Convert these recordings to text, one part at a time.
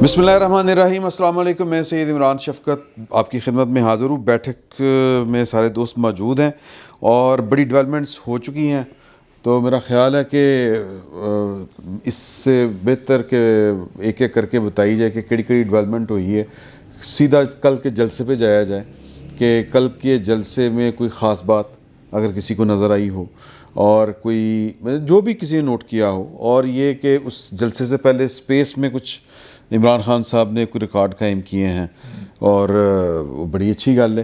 بسم اللہ الرحمن الرحیم. السلام علیکم. میں سید عمران شفقت آپ کی خدمت میں حاضر ہوں. بیٹھک میں سارے دوست موجود ہیں اور بڑی ڈیولپمنٹس ہو چکی ہیں، تو میرا خیال ہے کہ اس سے بہتر کہ ایک ایک کر کے بتائی جائے کہ کڑی کڑی ڈیولپمنٹ ہوئی ہے. سیدھا کل کے جلسے پہ جایا جائے کہ کل کے جلسے میں کوئی خاص بات اگر کسی کو نظر آئی ہو اور کوئی جو بھی کسی نے نوٹ کیا ہو، اور یہ کہ اس جلسے سے پہلے اسپیس میں کچھ عمران خان صاحب نے کوئی ریکارڈ قائم کیے ہیں اور وہ بڑی اچھی گل ہے.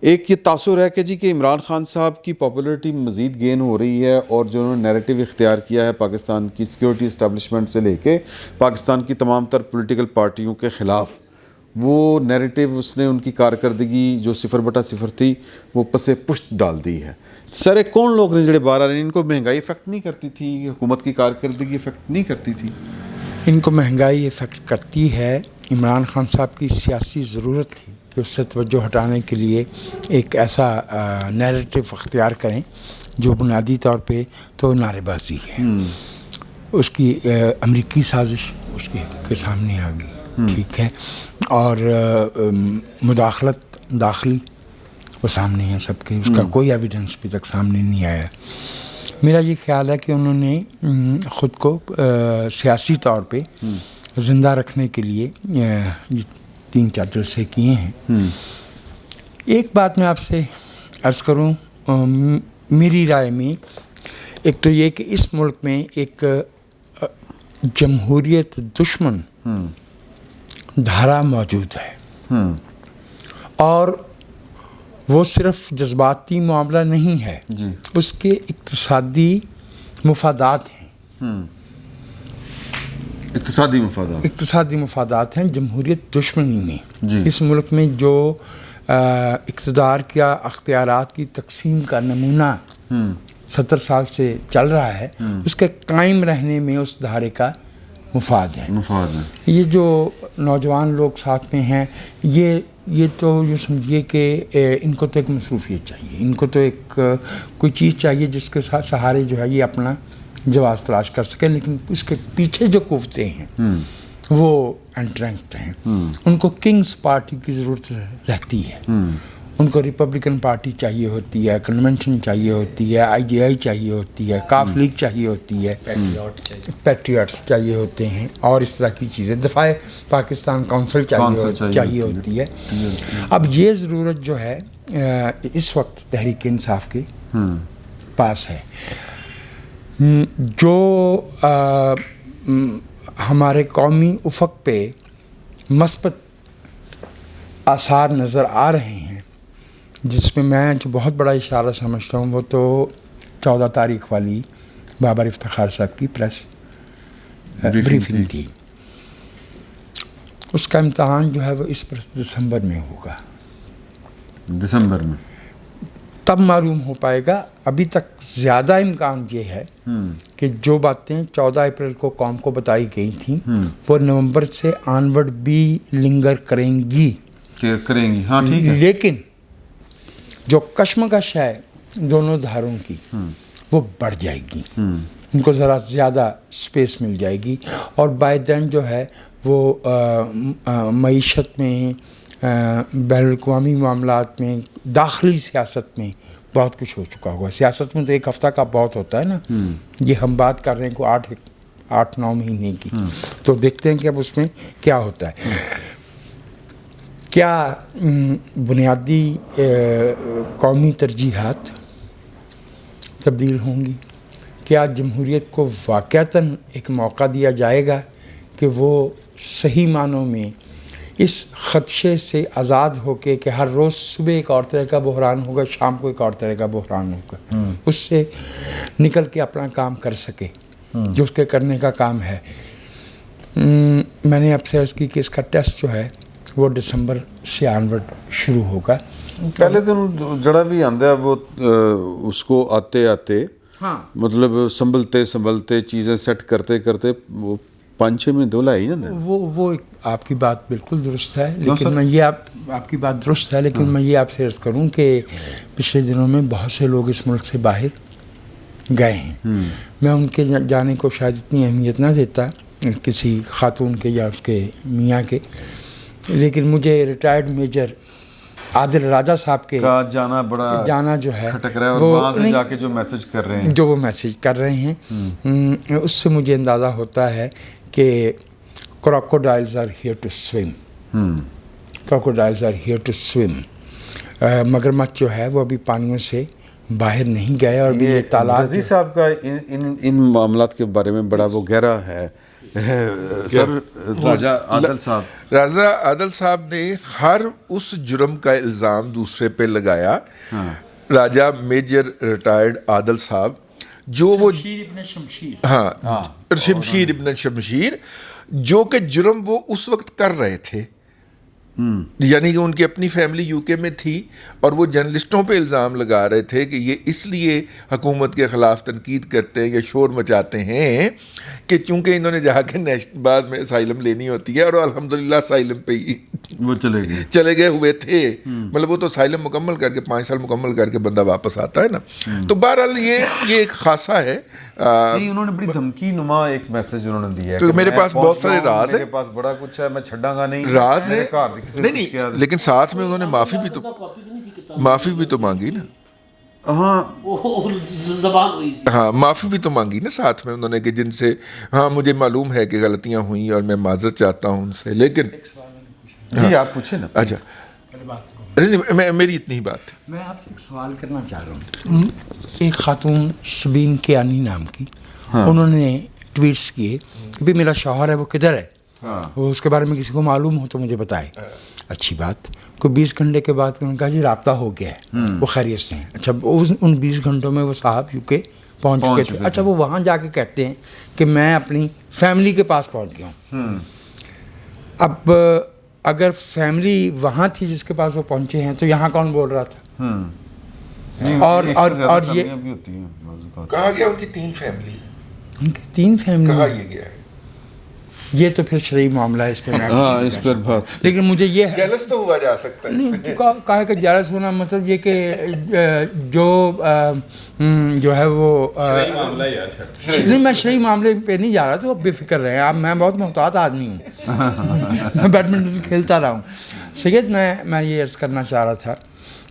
ایک یہ تاثر ہے کہ جی کہ عمران خان صاحب کی پاپولرٹی مزید گین ہو رہی ہے، اور جو انہوں نے نیریٹو اختیار کیا ہے پاکستان کی سیکیورٹی اسٹیبلشمنٹ سے لے کے پاکستان کی تمام تر پولیٹیکل پارٹیوں کے خلاف، وہ نیریٹو اس نے ان کی کارکردگی جو 0/0 تھی وہ پسے پشت ڈال دی ہے. سارے کون لوگ نے جڑے باہر آ رہے ہیں، ان کو مہنگائی افیکٹ نہیں کرتی تھی؟ حکومت کی کارکردگی افیکٹ نہیں کرتی تھی؟ ان کو مہنگائی افیکٹ کرتی ہے. عمران خان صاحب کی سیاسی ضرورت تھی کہ اس سے توجہ ہٹانے کے لیے ایک ایسا نیریٹو اختیار کریں جو بنیادی طور پہ تو نعرے بازی ہے. اس کی امریکی سازش اس کے سامنے آ گئی، ٹھیک ہے، اور مداخلت داخلی وہ سامنے ہے سب کے، اس کا کوئی ایویڈنس ابھی تک سامنے نہیں آیا. میرا یہ خیال ہے کہ انہوں نے خود کو سیاسی طور پہ زندہ رکھنے کے لیے 3-4 جلسے کیے ہیں. ایک بات میں آپ سے عرض کروں، میری رائے میں ایک تو یہ کہ اس ملک میں ایک جمہوریت دشمن دھارا موجود ہے، اور وہ صرف جذباتی معاملہ نہیں ہے، اس کے اقتصادی مفادات ہیں. اقتصادی مفادات ہیں جمہوریت دشمنی میں. اس ملک میں جو اقتدار کیا اختیارات کی تقسیم کا نمونہ 70 سال سے چل رہا ہے، اس کے قائم رہنے میں اس دھارے کا مفاد ہے. یہ جو نوجوان لوگ ساتھ میں ہیں، یہ تو یوں سمجھیے کہ ان کو تو ایک مصروفیت چاہیے، ان کو تو ایک کوئی چیز چاہیے جس کے سہارے جو ہے یہ اپنا جواز تلاش کر سکیں. لیکن اس کے پیچھے جو قوتیں ہیں وہ انٹرینکٹ ہیں. ان کو کنگز پارٹی کی ضرورت رہتی ہے. ان کو ریپبلکن پارٹی چاہیے ہوتی ہے، کنونشن چاہیے ہوتی ہے، IGI چاہیے ہوتی ہے، کاف لیگ چاہیے ہوتی ہے، پیٹریاٹس چاہیے ہوتے ہیں، اور اس طرح کی چیزیں، دفاع پاکستان کونسل چاہیے ہوتی ہے. اب یہ ضرورت جو ہے اس وقت تحریک انصاف کے پاس ہے. جو ہمارے قومی افق پہ مثبت آثار نظر آ رہے ہیں، جس میں میں جو بہت بڑا اشارہ سمجھتا ہوں، وہ تو 14 تاریخ والی بابر افتخار صاحب کی پریس بریفنگ تھی. اس کا امتحان جو ہے وہ اس دسمبر میں ہوگا. دسمبر میں تب معلوم ہو پائے گا. ابھی تک زیادہ امکان یہ ہے کہ جو باتیں 14 اپریل کو قوم کو بتائی گئی تھیں وہ نومبر سے آنورڈ بھی لنگر کریں گی. ہاں ٹھیک ہے. لیکن جو کشمکش ہے دونوں دھاروں کی وہ بڑھ جائے گی. ان کو ذرا زیادہ سپیس مل جائے گی، اور بائی دین جو ہے وہ معیشت میں، بین الاقوامی معاملات میں، داخلی سیاست میں بہت کچھ ہو چکا ہوگا. سیاست میں تو ایک ہفتہ کا بہت ہوتا ہے نا. یہ ہم بات کر رہے ہیں کو 8-9 مہینے کی، تو دیکھتے ہیں کہ اب اس میں کیا ہوتا ہے. کیا بنیادی قومی ترجیحات تبدیل ہوں گی؟ کیا جمہوریت کو واقعتاً ایک موقع دیا جائے گا کہ وہ صحیح معنوں میں اس خدشے سے آزاد ہو کے کہ ہر روز صبح ایک اور طرح کا بحران ہوگا، شام کو ایک اور طرح کا بحران ہوگا، اس سے نکل کے اپنا کام کر سکے جو اس کے کرنے کا کام ہے؟ میں نے آپ سے عرض کی کہ اس کا ٹیسٹ جو ہے وہ دسمبر سے آنورڈ شروع ہوگا. پہلے دن جڑا بھی آندہ ہے وہ اس کو آتے مطلب سنبھلتے چیزیں سیٹ کرتے وہ 5-6 مہینے دو لائے نا. وہ آپ کی بات بالکل درست ہے، لیکن میں یہ آپ کی بات درست ہے، لیکن میں یہ آپ سے عرض کروں کہ پچھلے دنوں میں بہت سے لوگ اس ملک سے باہر گئے ہیں. میں ان کے جانے کو شاید اتنی اہمیت نہ دیتا کسی خاتون کے یا اس کے میاں کے، لیکن مجھے ریٹائرڈ میجر عادل راجہ صاحب کے جانا جو ہے کھٹک رہا ہے، اور وہاں سے جا کے جو میسج کر رہے ہیں، جو وہ میسج کر رہے ہیں، اس سے مجھے اندازہ ہوتا ہے کہ crocodiles are here to swim, crocodiles are here to swim. مگرمچھ جو ہے وہ ابھی پانیوں سے باہر نہیں گئے، اور بھی یہ تالاب. رضی صاحب کا ان معاملات کے بارے میں بڑا وہ گہرا ہے. سر راجہ عادل صاحب نے ہر اس جرم کا الزام دوسرے پہ لگایا. راجہ میجر ریٹائرڈ عادل صاحب جو وہ شمشیر ابن شمشیر، جو کہ جرم وہ اس وقت کر رہے تھے، یعنی کہ ان کی اپنی فیملی یو کے میں تھی، اور وہ جرنلسٹوں پہ الزام لگا رہے تھے کہ یہ اس لیے حکومت کے خلاف تنقید کرتے ہیں یا شور مچاتے ہیں کہ چونکہ انہوں نے جا کے بعد میں اسائلم لینی ہوتی ہے، اور الحمدللہ اسائلم پہ ہی وہ چلے گئے ہوئے تھے. مطلب وہ تو اسائلم مکمل کر کے 5 سال مکمل کر کے بندہ واپس آتا ہے نا. تو بہرحال یہ ایک خاصہ ہے. انہوں نے بڑی دھمکی نما ایک میسج انہوں نے دیا ہے. میرے پاس بہت سارے راز ہیں، میرے پاس بڑا کچھ ہے، میں چھڈاں گا نہیں، راز ہے نہیں، لیکن ساتھ میں انہوں نے معافی بھی تو مانگی نا. ہاں معافی بھی تو مانگی نا ساتھ میں انہوں نے، کہ جن سے مجھے معلوم ہے کہ غلطیاں ہوئیں اور میں معذرت چاہتا ہوں ان سے. لیکن جی آپ پوچھیں نا. اچھا نہیں، میری اتنی ہی بات ہے. میں آپ سے ایک سوال کرنا چاہ رہا ہوں. ایک خاتون سبین کیانی نام کی، انہوں نے ٹویٹس کیے کہ بھی میرا شوہر ہے وہ کدھر ہے، وہ اس کے بارے میں کسی کو معلوم ہو تو مجھے بتائے. اچھی بات. کوئی 20 گھنٹے کے بعد انہوں نے کہا جی رابطہ ہو گیا ہے، وہ خیریت سے ہیں. اچھا ان 20 گھنٹوں میں وہ صاحب یو کے پہنچ چکے تھے. اچھا وہ وہاں جا کے کہتے ہیں کہ میں اپنی فیملی کے پاس پہنچ گیا ہوں. اب اگر فیملی وہاں تھی جس کے پاس وہ پہنچے ہیں تو یہاں کون بول رہا تھا؟ اور یہ کہا گیا ان کی 3 فیملی، ان کی 3 فیملی کہا یہ گیا ہے. یہ تو پھر شرعی معاملہ ہے، اس پہ اس پر بات. لیکن مجھے یہ ہے جیلس تو ہوا جا سکتا ہے. نہیں کہا کہ جیلس ہونا مطلب یہ کہ جو ہے وہ نہیں، میں شرعی معاملے پہ نہیں جا رہا، تو بے فکر رہے ہیں. میں بہت محتاط آدمی ہوں، میں بیڈمنٹن کھیلتا رہا ہوں. سید میں یہ عرض کرنا چاہ رہا تھا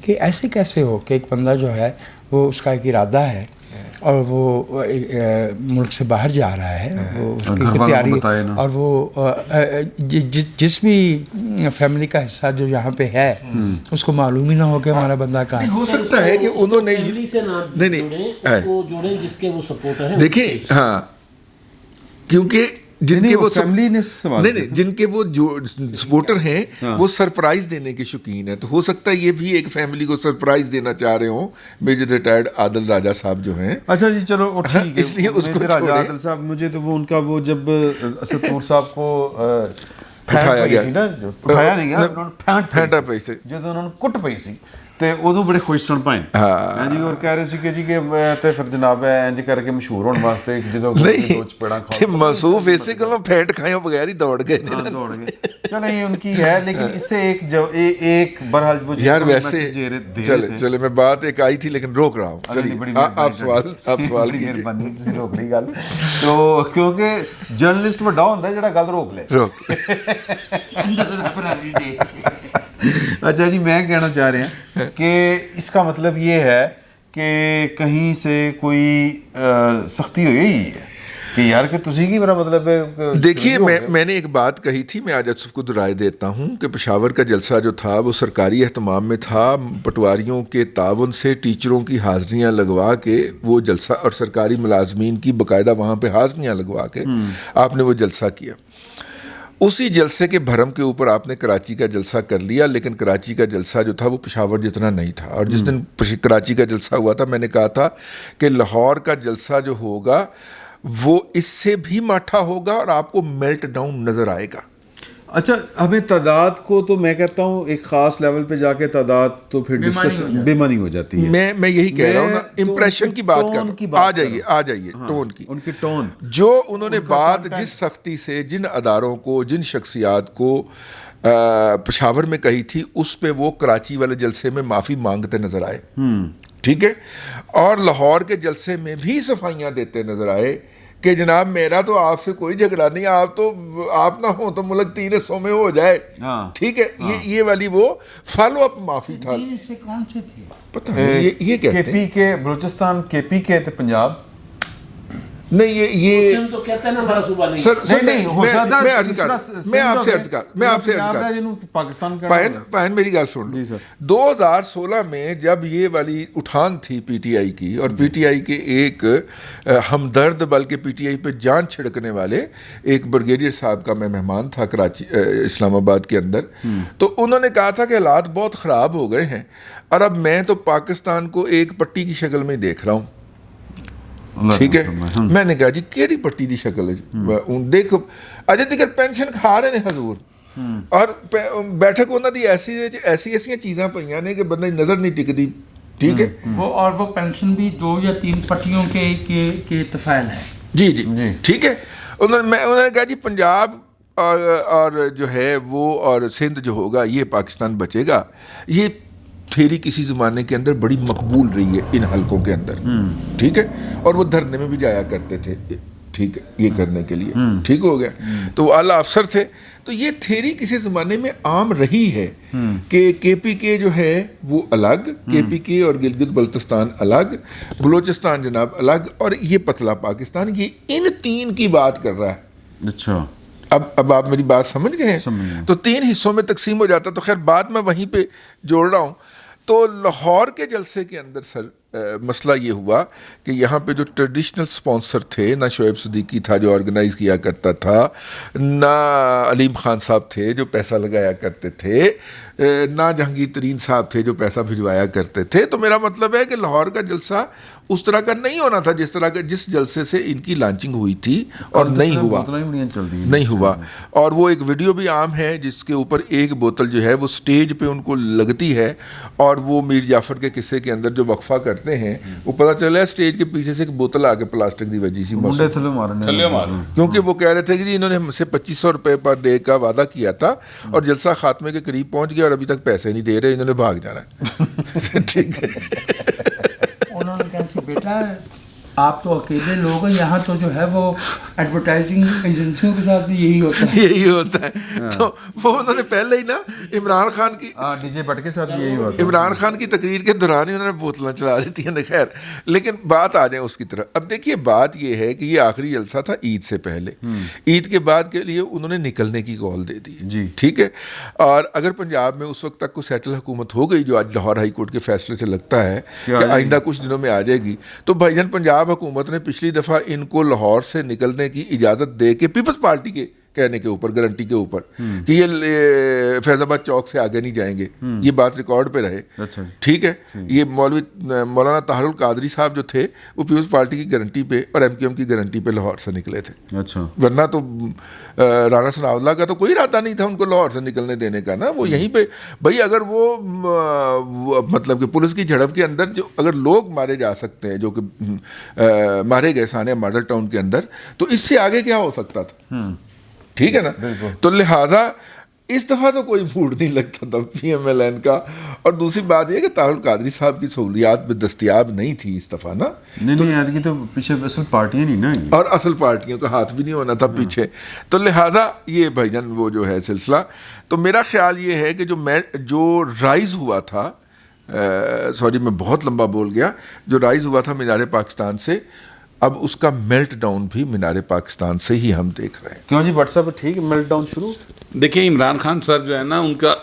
کہ ایسے کیسے ہو کہ ایک بندہ جو ہے وہ اس کا ایک ارادہ ہے اور وہ ملک سے باہر جا رہا ہے، وہ اس کی تیاری، اور وہ جس بھی فیملی کا حصہ جو یہاں پہ ہے اس کو معلوم ہی نہ ہو کہ ہمارا بندہ کہاں. ہو سکتا ہے کہ انہوں نے دیکھیں کیونکہ جن کے وہ جن کے وہ جو سپورٹر ہیں وہ سرپرائز دینے کے شوقین ہیں، تو ہو سکتا ہے یہ بھی ایک فیملی کو سرپرائز دینا چاہ رہے ہوں میجر ریٹائرڈ عادل راجہ صاحب جو ہیں. اچھا جی چلو ٹھیک ہے، اس لیے اس کو راجہ عادل صاحب، مجھے تو وہ ان کا وہ جب اسد نور صاحب کو اٹھایا گیا، اٹھایا نہیں گیا، پھینٹا پئی سی جب انہوں نے کٹ پئی سی تے ادو بڑے خوش سن پائے جی، اور کہہ رہے سی کہ جی کہ تے پھر جناب انج کر کے مشہور ہونے واسطے جدوں دو چپیڑاں کھا موصوف ایسے کہ وہ پھینٹ کھائے بغیر ہی دوڑ گئے. چلیں یہ ان کی ہے، لیکن اس سے ایک برحال وہ یار ویسے چلے میں بات ایک آئی تھی لیکن روک رہا ہوں. چلیے آپ سوال کیجیے. روک لی گل تو کیونکہ جرنلسٹ وڈا ہوندا ہے جڑا گل روک لے. اچھا جی، میں کہنا چاہ رہے ہیں کہ اس کا مطلب یہ ہے کہ کہیں سے کوئی سختی ہوئی ہے کہ یار کہ تسی کی میرا مطلب ہے. دیکھیے میں نے ایک بات کہی تھی، میں آج سب کو دہرائے دیتا ہوں کہ پشاور کا جلسہ جو تھا وہ سرکاری اہتمام میں تھا. پٹواریوں کے تعاون سے ٹیچروں کی حاضریاں لگوا کے وہ جلسہ، اور سرکاری ملازمین کی باقاعدہ وہاں پہ حاضریاں لگوا کے آپ نے وہ جلسہ کیا. اسی جلسے کے بھرم کے اوپر آپ نے کراچی کا جلسہ کر لیا، لیکن کراچی کا جلسہ جو تھا وہ پشاور جتنا نہیں تھا. اور جس دن کراچی کا جلسہ ہوا تھا میں نے کہا تھا کہ لاہور کا جلسہ جو ہوگا وہ اس سے بھی ماٹھا ہوگا اور آپ کو میلٹ ڈاؤن نظر آئے گا. اچھا ہمیں تعداد کو تو میں کہتا ہوں ایک خاص لیول پہ جا کے تعداد تو پھر ڈسکس بے معنی ہو جاتی ہے. میں یہی کہہ رہا ہوں نا، امپریشن کی بات کر رہا ہوں. آ جائیے ٹون کی، ان کی ٹون جو انہوں نے بات جس سختی سے جن اداروں کو، جن شخصیات کو پشاور میں کہی تھی، اس پہ وہ کراچی والے جلسے میں معافی مانگتے نظر آئے. ٹھیک ہے، اور لاہور کے جلسے میں بھی صفائیاں دیتے نظر آئے کہ جناب میرا تو آپ سے کوئی جھگڑا نہیں, آپ نہ ہو تو ملک 3 حصوں میں ہو جائے, ٹھیک ہے, یہ والی وہ فالو اپ معافی تھا. سے کون سے تھے پتہ نہیں یہ کہتے ہیں کے پی کے بلوچستان, کے پی کے تھے پنجاب, نہیں یہ تو کہتے ہیں نا ہمارا صوبہ نہیں. سر نہیں ہو سکتا میں آپ سے عرض کر پاکستان کا پہن میری گل سن. 2016 میں جب یہ والی اٹھان تھی پی ٹی آئی کی, اور پی ٹی آئی کے ایک ہمدرد بلکہ پی ٹی آئی پہ جان چھڑکنے والے ایک بریگیڈیئر صاحب کا میں مہمان تھا کراچی اسلام آباد کے اندر, تو انہوں نے کہا تھا کہ حالات بہت خراب ہو گئے ہیں اور اب میں تو پاکستان کو ایک پٹی کی شکل میں دیکھ رہا ہوں. ٹھیک ہے, میں نے کہا جی کیڑی پٹی دی شکل ہے, دیکھو اجے تک پینشن کھا رہے ہیں حضور, اور بیٹھک انہوں دی ایسی چیزاں پہ نے کہ بندہ نظر نہیں ٹکتی. ٹھیک ہے, وہ پینشن بھی 2 یا 3 پٹیوں کے طفیل ہے. جی ٹھیک ہے. انہوں نے کہا جی پنجاب اور جو ہے وہ اور سندھ جو ہوگا یہ پاکستان بچے گا. یہ تھیری کسی زمانے کے اندر بڑی مقبول رہی ہے ان حلقوں کے اندر, ٹھیک ہے, اور وہ دھرنے میں بھی جایا کرتے تھے, ٹھیک ہے, یہ کرنے کے لیے. ٹھیک ہو گیا, تو وہ اعلیٰ افسر تھے. تو یہ تھیری کسی زمانے میں عام رہی ہے کہ کے پی کے جو ہے وہ الگ, کے پی کے اور گلگت بلتستان الگ, بلوچستان جناب الگ, اور یہ پتلا پاکستان, یہ ان 3 کی بات کر رہا ہے. اچھا, اب آپ میری بات سمجھ گئے ہیں. تو 3 حصوں میں تقسیم ہو جاتا. تو خیر بات میں وہیں پہ جوڑ رہا ہوں. تو لاہور کے جلسے کے اندر سر مسئلہ یہ ہوا کہ یہاں پہ جو ٹریڈیشنل سپانسر تھے, نہ شعیب صدیقی تھا جو آرگنائز کیا کرتا تھا, نہ علیم خان صاحب تھے جو پیسہ لگایا کرتے تھے, نہ جہانگیر ترین صاحب تھے جو پیسہ بھجوایا کرتے تھے. تو میرا مطلب ہے کہ لاہور کا جلسہ اس طرح کا نہیں ہونا تھا جس طرح کا جس جلسے سے ان کی لانچنگ ہوئی تھی, اور نہیں ہوا. اور وہ ایک ویڈیو بھی عام ہے جس کے اوپر ایک بوتل جو ہے وہ سٹیج پہ ان کو لگتی ہے, اور وہ میر جعفر کے قصے کے اندر جو وقفہ کرتے ہیں وہ پتہ چلا ہے سٹیج کے پیچھے سے ایک بوتل آ کے پلاسٹک دی وجہ سی کیونکہ وہ کہہ رہے تھے کہ جی انہوں نے ہم سے 2500 روپے پر ڈے کا وعدہ کیا تھا اور جلسہ خاتمے کے قریب پہنچ گیا اور ابھی تک پیسے نہیں دے رہے, انہوں نے بھاگ جانا ہے. ٹھیک ہے, انہوں نے کہا کہ بیٹا آپ تو اکیلے لوگ ہیں, یہاں تو جو ہے وہ ایڈورٹائزنگ ایجنسیوں کے ساتھ بھی یہی ہوتا ہے. تو وہ انہوں نے پہلے ہی نا عمران خان کی ڈی جے بٹ کے ساتھ یہی ہوا تھا. عمران خان کی تقریر کے دوران ہی انہوں نے بوتلیں چلا دیتی ہیں. خیر, لیکن بات آ جائیں اس کی طرف. اب دیکھیے بات یہ ہے کہ یہ آخری جلسہ تھا عید سے پہلے, عید کے بعد کے لیے انہوں نے نکلنے کی کال دے دی. جی ٹھیک ہے, اور اگر پنجاب میں اس وقت تک کوئی سیٹل حکومت ہو گئی جو آج لاہور ہائی کورٹ کے فیصلے سے لگتا ہے کہ آئندہ کچھ دنوں میں آ جائے گی, تو بھائی جان پنجاب حکومت نے پچھلی دفعہ ان کو لاہور سے نکلنے کی اجازت دے کے پیپلز پارٹی کے کہنے کے اوپر, گارنٹی کے اوپر کہ یہ فیض آباد چوک سے آگے نہیں جائیں گے, یہ بات ریکارڈ پہ رہے. ٹھیک ہے, یہ مولانا طاہر القادری صاحب جو تھے وہ پیپلز پارٹی کی گارنٹی پہ اور ایم کیو ایم کی گارنٹی پہ لاہور سے نکلے تھے. ورنہ تو رانا ثناء اللہ کا تو کوئی ارادہ نہیں تھا ان کو لاہور سے نکلنے دینے کا نا. وہ یہیں پہ بھائی اگر وہ مطلب کہ پولیس کی جھڑپ کے اندر جو اگر لوگ مارے جا سکتے ہیں جو کہ مارے گئے سانیہ ماڈل ٹاؤن کے اندر, تو اس سے آگے کیا ہو سکتا تھا. ٹھیک ہے نا, تو لہٰذا اس دفعہ تو کوئی موڈ نہیں لگتا تھا پی ایم ایل این کا. اور دوسری بات یہ کہ طاہر القادری صاحب کی سہولیات بھی دستیاب نہیں تھی اس دفعہ نا. نہیں تو پیچھے اصل پارٹیاں نہیں نا, اور اصل پارٹیوں کا ہاتھ بھی نہیں ہونا تھا پیچھے. تو لہٰذا یہ بھائی جان وہ جو ہے سلسلہ, تو میرا خیال یہ ہے کہ جو رائز ہوا تھا, سوری میں بہت لمبا بول گیا, جو رائز ہوا تھا مینار پاکستان سے, اب اس کا میلٹ ڈاؤن بھی مینار پاکستان سے ہی ہم دیکھ رہے ہیں. کیوں جی بٹ صاحب ٹھیک ہے, میلٹ ڈاؤن شروع. دیکھیں عمران خان صاحب جو ہے نا, ان کا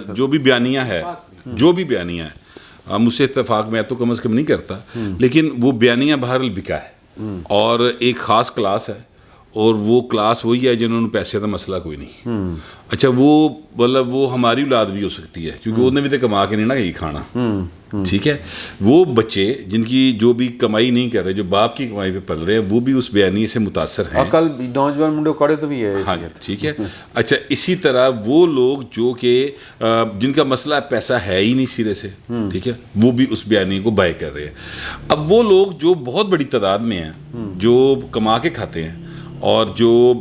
جو بھی بیانیہ ہے مجھ سے اتفاق میں تو کم از کم نہیں کرتا, لیکن وہ بیانیہ بہرحال بکا ہے, اور ایک خاص کلاس ہے, اور وہ کلاس وہی ہے جنہوں نے پیسے کا مسئلہ کوئی نہیں. اچھا وہ مطلب وہ ہماری اولاد بھی ہو سکتی ہے کیونکہ انہوں نے بھی تو کما کے نہیں نا یہی کھانا. ٹھیک ہے, وہ بچے جن کی جو بھی کمائی نہیں کر رہے, جو باپ کی کمائی پہ پل رہے ہیں, وہ بھی اس بیانیے سے متاثر ہیں. کل نوجوان منڈے کڑے تو بھی ہے. ہاں ٹھیک ہے. اچھا اسی طرح وہ لوگ جو کہ جن کا مسئلہ پیسہ ہے ہی نہیں سرے سے, ٹھیک ہے, وہ بھی اس بیانیے کو بائی کر رہے ہیں. اب وہ لوگ جو بہت بڑی تعداد میں ہیں, جو کما کے کھاتے ہیں اور جو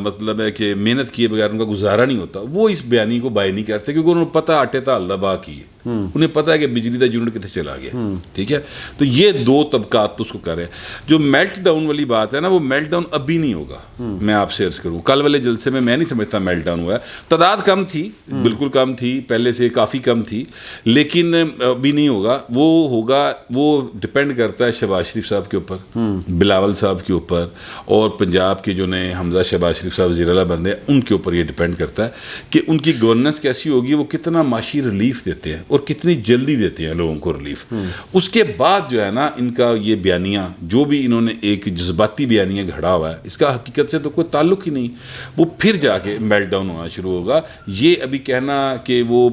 مطلب ہے کہ محنت کیے بغیر ان کا گزارا نہیں ہوتا, وہ اس بیانی کو بائی نہیں کرتے کیونکہ انہوں نے پتہ آٹے تا اللہ با کی ہے. انہیں پتہ ہے کہ بجلی کا یونٹ کتنے چلا گیا, ٹھیک ہے. تو یہ دو طبقات تو اس کو کر رہے ہیں. جو میلٹ ڈاؤن والی بات ہے نا, وہ میلٹ ڈاؤن ابھی نہیں ہوگا. میں آپ سے عرض کروں, کل والے جلسے میں نہیں سمجھتا میلٹ ڈاؤن ہوا ہے. تعداد کم تھی, بالکل کم تھی, پہلے سے کافی کم تھی, لیکن ابھی نہیں ہوگا. وہ ہوگا, وہ ڈپینڈ کرتا ہے شہباز شریف صاحب کے اوپر, بلاول صاحب کے اوپر, اور پنجاب کے جو نئے حمزہ شہباز شریف صاحب وزیر اعلیٰ بندے ہیں ان کے اوپر یہ ڈپینڈ کرتا ہے کہ ان کی گورننس کیسی ہوگی, وہ کتنا معاشی ریلیف دیتے ہیں اور کتنی جلدی دیتے ہیں لوگوں کو ریلیف. اس کے بعد جو ہے نا ان کا یہ بیانیہ جو بھی انہوں نے ایک جذباتی بیانیہ گھڑا ہوا ہے, اس کا حقیقت سے تو کوئی تعلق ہی نہیں, وہ پھر جا کے میلٹ ڈاؤن ہونا شروع ہوگا. یہ ابھی کہنا کہ وہ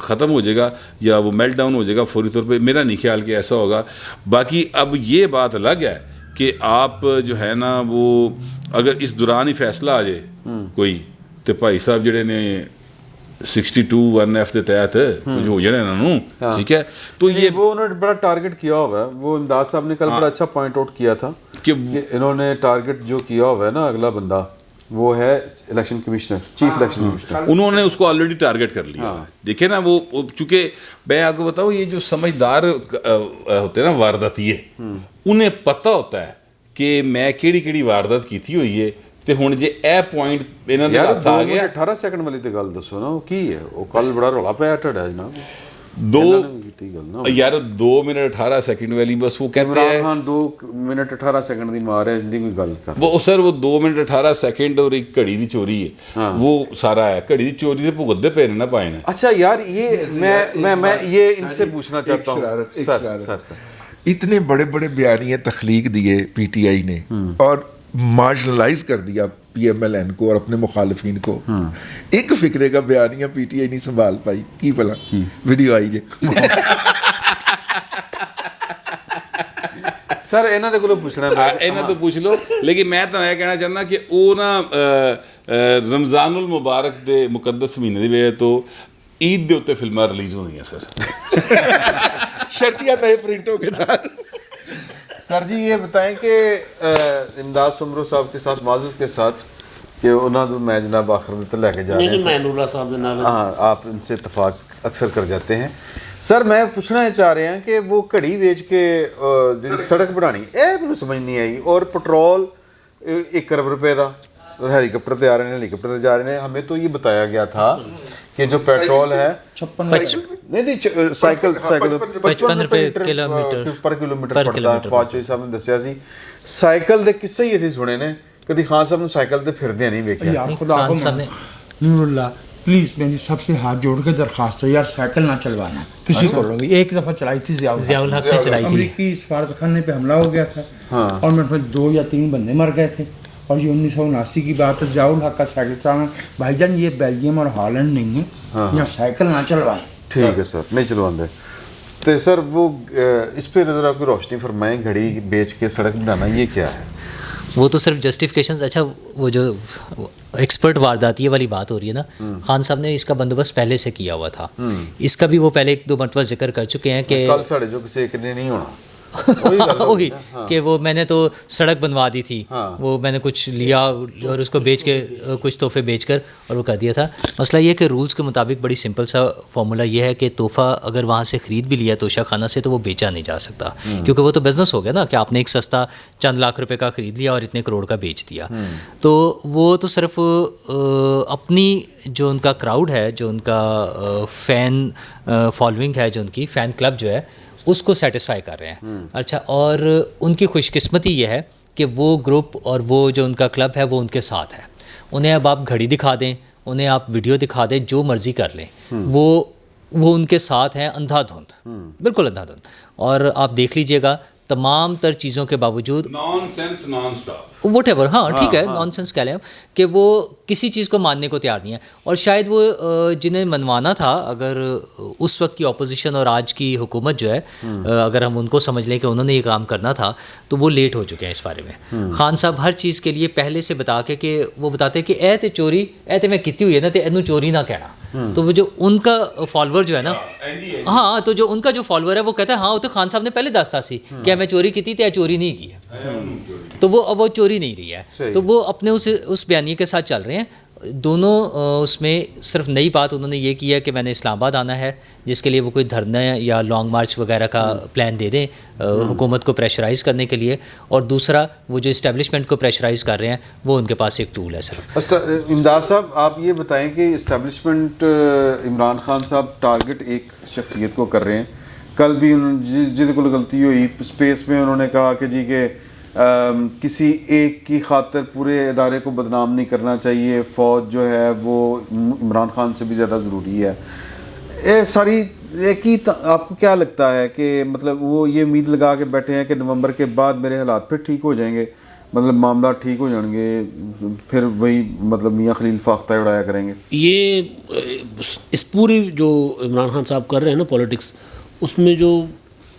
ختم ہو جائے گا یا وہ میلٹ ڈاؤن ہو جائے گا فوری طور پہ, میرا نہیں خیال کہ ایسا ہوگا. باقی اب یہ بات الگ ہے کہ آپ جو ہے نا وہ اگر اس دوران ہی فیصلہ آ جائے کوئی, تو بھائی صاحب جڑے نے 62(1)(f) کے تحت کچھ ہو جانا انہوں, ٹھیک ہے. تو یہ وہ انہوں نے بڑا ٹارگٹ کیا ہوا ہے. وہ امداد صاحب نے کل بڑا اچھا پوائنٹ آؤٹ کیا تھا کہ انہوں نے ٹارگٹ جو کیا ہوا ہے نا, اگلا بندہ وہ ہے election commissioner, chief election commissioner. انہوں نے اس کو آلریڈی ٹارگٹ کر لیا. دیکھیں نا, وہ چونکہ میں آپ کو بتاؤں, یہ جو سمجھدار ہوتے ہیں نا وارداتیے, انہیں پتہ ہوتا ہے کہ میں کیڑی واردات کیتی ہوئی ہے, تے ہن جے اے پوائنٹ انہاں دے ہاتھ آ گیا. 18 سیکنڈ والی تے گل دسو نا, وہ کی ہے؟ وہ کل بڑا رولا پیا ٹڑا جناب. یار 2 منٹ 18 سیکنڈ والی, بس وہ کہتے ہیں Imran Khan 2 minute 18 second the مار ہے جی کوئی گل کر. وہ سر وہ 2 منٹ 18 سیکنڈ اور ایک گھڑی دی چوری ہے, وہ سارا ہے. گھڑی دی چوری دے بھگتے پے نہ پائے نا. اچھا یار, یہ میں یہ ان سے پوچھنا چاہتا ہوں, سر اتنے بڑے بڑے بیانیے تخلیق دیے پی ٹی آئی نے اور مارجنلائز کر دیا پی ایم ایل این کو اور اپنے مخالفین کو. ایک فکرے کا بیانیہ پی ٹی آئی نہیں سنبھال پائی. کی بلا ویڈیو آئی جے سر انہاں دے کولوں پوچھنا ہے, انہاں تو پوچھ لو. لیکن میں تو یہ کہنا چاہنا کہ وہ نا رمضان المبارک دے مقدس مہینے دی وجہ تو عید دے اوتے فلماں ریلیز ہونی ہیں سر, شرطیاں نئے پرنٹوں کے ساتھ. سر جی یہ بتائیں کہ امداد سمرو صاحب کے ساتھ, معذرت کے ساتھ, کہ انہوں نے میں جناب آخر میں تو لے کے جا رہے ہیں. نہیں, میں نورا صاحب دے نال, ہاں آپ ان سے اتفاق اکثر کر جاتے ہیں. سر میں پوچھنا یہ چاہ رہے ہیں کہ وہ گھڑی ویچ کے سڑک بنانی, مجھے سمجھ نہیں آئی, اور پٹرول 1 ارب روپے کا, اور ہیلی کاپٹر تے آ رہے ہیں, ہیلی کاپٹر تے جا رہے ہیں. ہمیں تو یہ بتایا گیا تھا کہ جو پیٹرول ہے 56 نہیں سائیکل 55 روپے کلومیٹر پر کلومیٹر پڑتا ہے. فواد چوہی صاحب نے دسیا سی سائیکل دے قصے ہی اسی سنے نے, کدی خان صاحب نے سائیکل تے پھردے نہیں ویکھیا. یار خدا کو نور اللہ پلیز میری سب سے ہاتھ جوڑ کے درخواست ہے, یار سائیکل نہ چلوانا کسی کو. ایک دفعہ چلائی تھی ضیاء الحق نے چلائی تھی, امریکی سفارتخانے پہ حملہ ہو گیا تھا اور میرے پاس 2 یا 3 بندے مر گئے تھے. اور یہ 1979 کی بات ہے, ضیاء الحق کا سائیکل چلانا. بھائی جان یہ بیلجیم اور ہالینڈ نہیں ہے, یہاں سائیکل نہ چلوائیں. ٹھیک ہے سر, نہیں چلواندے. تو سر وہ اس پہ ذرا کوئی روشنی فرمائیں, گھڑی بیچ کے سڑک بنانا یہ کیا ہے؟ وہ تو صرف جسٹیفیکیشن. اچھا وہ جو ایکسپرٹ وارداتیہ والی بات ہو رہی ہے نا, خان صاحب نے اس کا بندوبست پہلے سے کیا ہوا تھا. اس کا بھی وہ پہلے 1-2 مرتبہ ذکر کر چکے ہیں کہ کل ساڑھے جو کسی ایک نے نہیں ہونا وہی کہ وہ میں نے تو سڑک بنوا دی تھی, وہ میں نے کچھ لیا اور اس کو بیچ کے کچھ تحفے بیچ کر اور وہ کر دیا تھا. مسئلہ یہ ہے کہ رولز کے مطابق بڑی سمپل سا فارمولا یہ ہے کہ تحفہ اگر وہاں سے خرید بھی لیا توشہ خانہ سے تو وہ بیچا نہیں جا سکتا, کیونکہ وہ تو بزنس ہو گیا نا کہ آپ نے ایک سستا چند لاکھ روپے کا خرید لیا اور اتنے کروڑ کا بیچ دیا. تو وہ تو صرف اپنی جو ان کا کراؤڈ ہے, جو ان کا فین فالوئنگ ہے, جو ان کی فین کلب جو ہے, اس کو سیٹسفائی کر رہے ہیں. اچھا, اور ان کی خوش قسمتی یہ ہے کہ وہ گروپ اور وہ جو ان کا کلب ہے وہ ان کے ساتھ ہے. انہیں اب آپ گھڑی دکھا دیں, انہیں آپ ویڈیو دکھا دیں, جو مرضی کر لیں, وہ ان کے ساتھ ہیں اندھا دھند, بالکل اندھا دھند. اور آپ دیکھ لیجئے گا تمام تر چیزوں کے باوجود naan sense non stop what ever, ہاں ٹھیک ہے, نان سینس کہہ لیں کہ وہ کسی چیز کو ماننے کو تیار نہیں ہے. اور شاید وہ جنہیں منوانا تھا, اگر اس وقت کی اپوزیشن اور آج کی حکومت جو ہے, اگر ہم ان کو سمجھ لیں کہ انہوں نے یہ کام کرنا تھا, تو وہ لیٹ ہو چکے ہیں اس بارے میں. خان صاحب ہر چیز کے لیے پہلے سے بتا کے کہ وہ بتاتے کہ اے تے چوری, اے تے میں کیتی ہوئی ہے نا, تے اینو چوری نہ کہنا. تو وہ جو ان کا فالوور جو ہے نا, ہاں, تو جو ان کا جو فالوور ہے وہ کہتا ہے ہاں وہ تو خان صاحب نے پہلے دستا سی کہ میں چوری کی تھی تے چوری نہیں کی ہے. تو وہ چوری نہیں رہی ہے. تو وہ اپنے اس بیانیے کے ساتھ چل رہے ہیں. دونوں اس میں صرف نئی بات انہوں نے یہ کی ہے کہ میں نے اسلام آباد آنا ہے, جس کے لیے وہ کوئی دھرنا یا لانگ مارچ وغیرہ کا پلان دے دیں حکومت کو پریشرائز کرنے کے لیے, اور دوسرا وہ جو اسٹیبلشمنٹ کو پریشرائز کر رہے ہیں وہ ان کے پاس ایک ٹول ہے صرف. امداد صاحب آپ یہ بتائیں کہ اسٹیبلشمنٹ عمران خان صاحب ٹارگٹ ایک شخصیت کو کر رہے ہیں. کل بھی جس کو غلطی ہوئی اسپیس میں انہوں نے کہا کہ جی کہ کسی ایک کی خاطر پورے ادارے کو بدنام نہیں کرنا چاہیے, فوج جو ہے وہ عمران خان سے بھی زیادہ ضروری ہے. یہ ساری ایک ہی آپ کو کیا لگتا ہے کہ مطلب وہ یہ امید لگا کے بیٹھے ہیں کہ نومبر کے بعد میرے حالات پھر ٹھیک ہو جائیں گے, مطلب معاملات ٹھیک ہو جائیں گے, پھر وہی مطلب میاں خلیل فاختہ اڑایا کریں گے؟ یہ اس پوری جو عمران خان صاحب کر رہے ہیں نا پولیٹکس, اس میں جو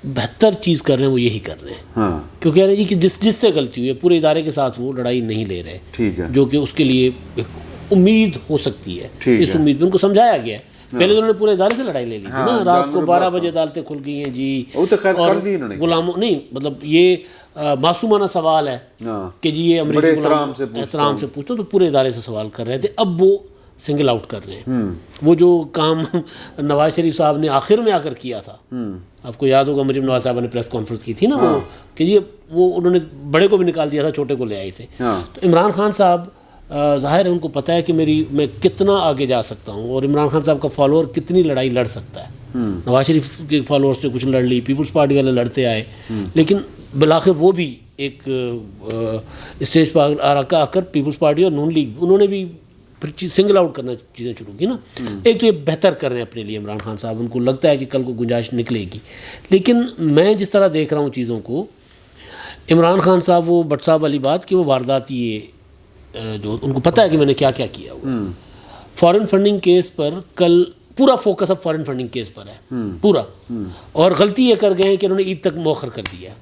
بہتر چیز کر رہے ہیں وہ یہی کر رہے ہیں. کیوں کہہ رہے ہیں جی کہ جس سے غلطی ہوئی ہے پورے ادارے کے ساتھ وہ لڑائی نہیں لے رہے, ٹھیک ہے, جو کہ اس کے لیے امید ہو سکتی ہے. اس امید میں ان کو سمجھایا گیا ہے. پہلے انہوں نے پورے ادارے سے لڑائی لے لی تھی نا, رات کو 12 بجے عدالتیں کھل گئی ہیں جی, اور غلاموں نہیں, مطلب یہ معصومانہ سوال ہے کہ جی یہ امریکی احترام سے پوچھتے تو پورے ادارے سے سوال کر رہے تھے. اب وہ سنگل آؤٹ کر رہے ہیں. وہ جو کام نواز شریف صاحب نے آخر میں آ کر کیا تھا, آپ کو یاد ہوگا مریم نواز صاحبہ نے پریس کانفرنس کی تھی نا, وہ کہ یہ وہ انہوں نے بڑے کو بھی نکال دیا تھا, چھوٹے کو لے آئے تھے. تو عمران خان صاحب ظاہر ہے ان کو پتہ ہے کہ میں کتنا آگے جا سکتا ہوں, اور عمران خان صاحب کا فالوور کتنی لڑائی لڑ سکتا ہے. نواز شریف کے فالوورس نے کچھ لڑ لی, پیپلز پارٹی والے لڑتے آئے, لیکن بالآخر وہ بھی ایک اسٹیج پر آ کر پیپلز پارٹی اور نون لیگ انہوں نے بھی پھر سنگل آؤٹ کرنا چیزیں شروع کی نا. ایک تو یہ بہتر کر رہے ہیں اپنے لیے عمران خان صاحب, ان کو لگتا ہے کہ کل کو گنجائش نکلے گی. لیکن میں جس طرح دیکھ رہا ہوں چیزوں کو, عمران خان صاحب وہ بٹ صاحب والی بات کہ وہ وارداتی جو ان کو پتہ ہے کہ میں نے کیا کیا کیا ہوا. فارن فنڈنگ کیس پر کل پورا فوکس اب فارن فنڈنگ کیس پر ہے پورا, اور غلطی یہ کر گئے ہیں کہ انہوں نے عید تک مؤخر کر دیا.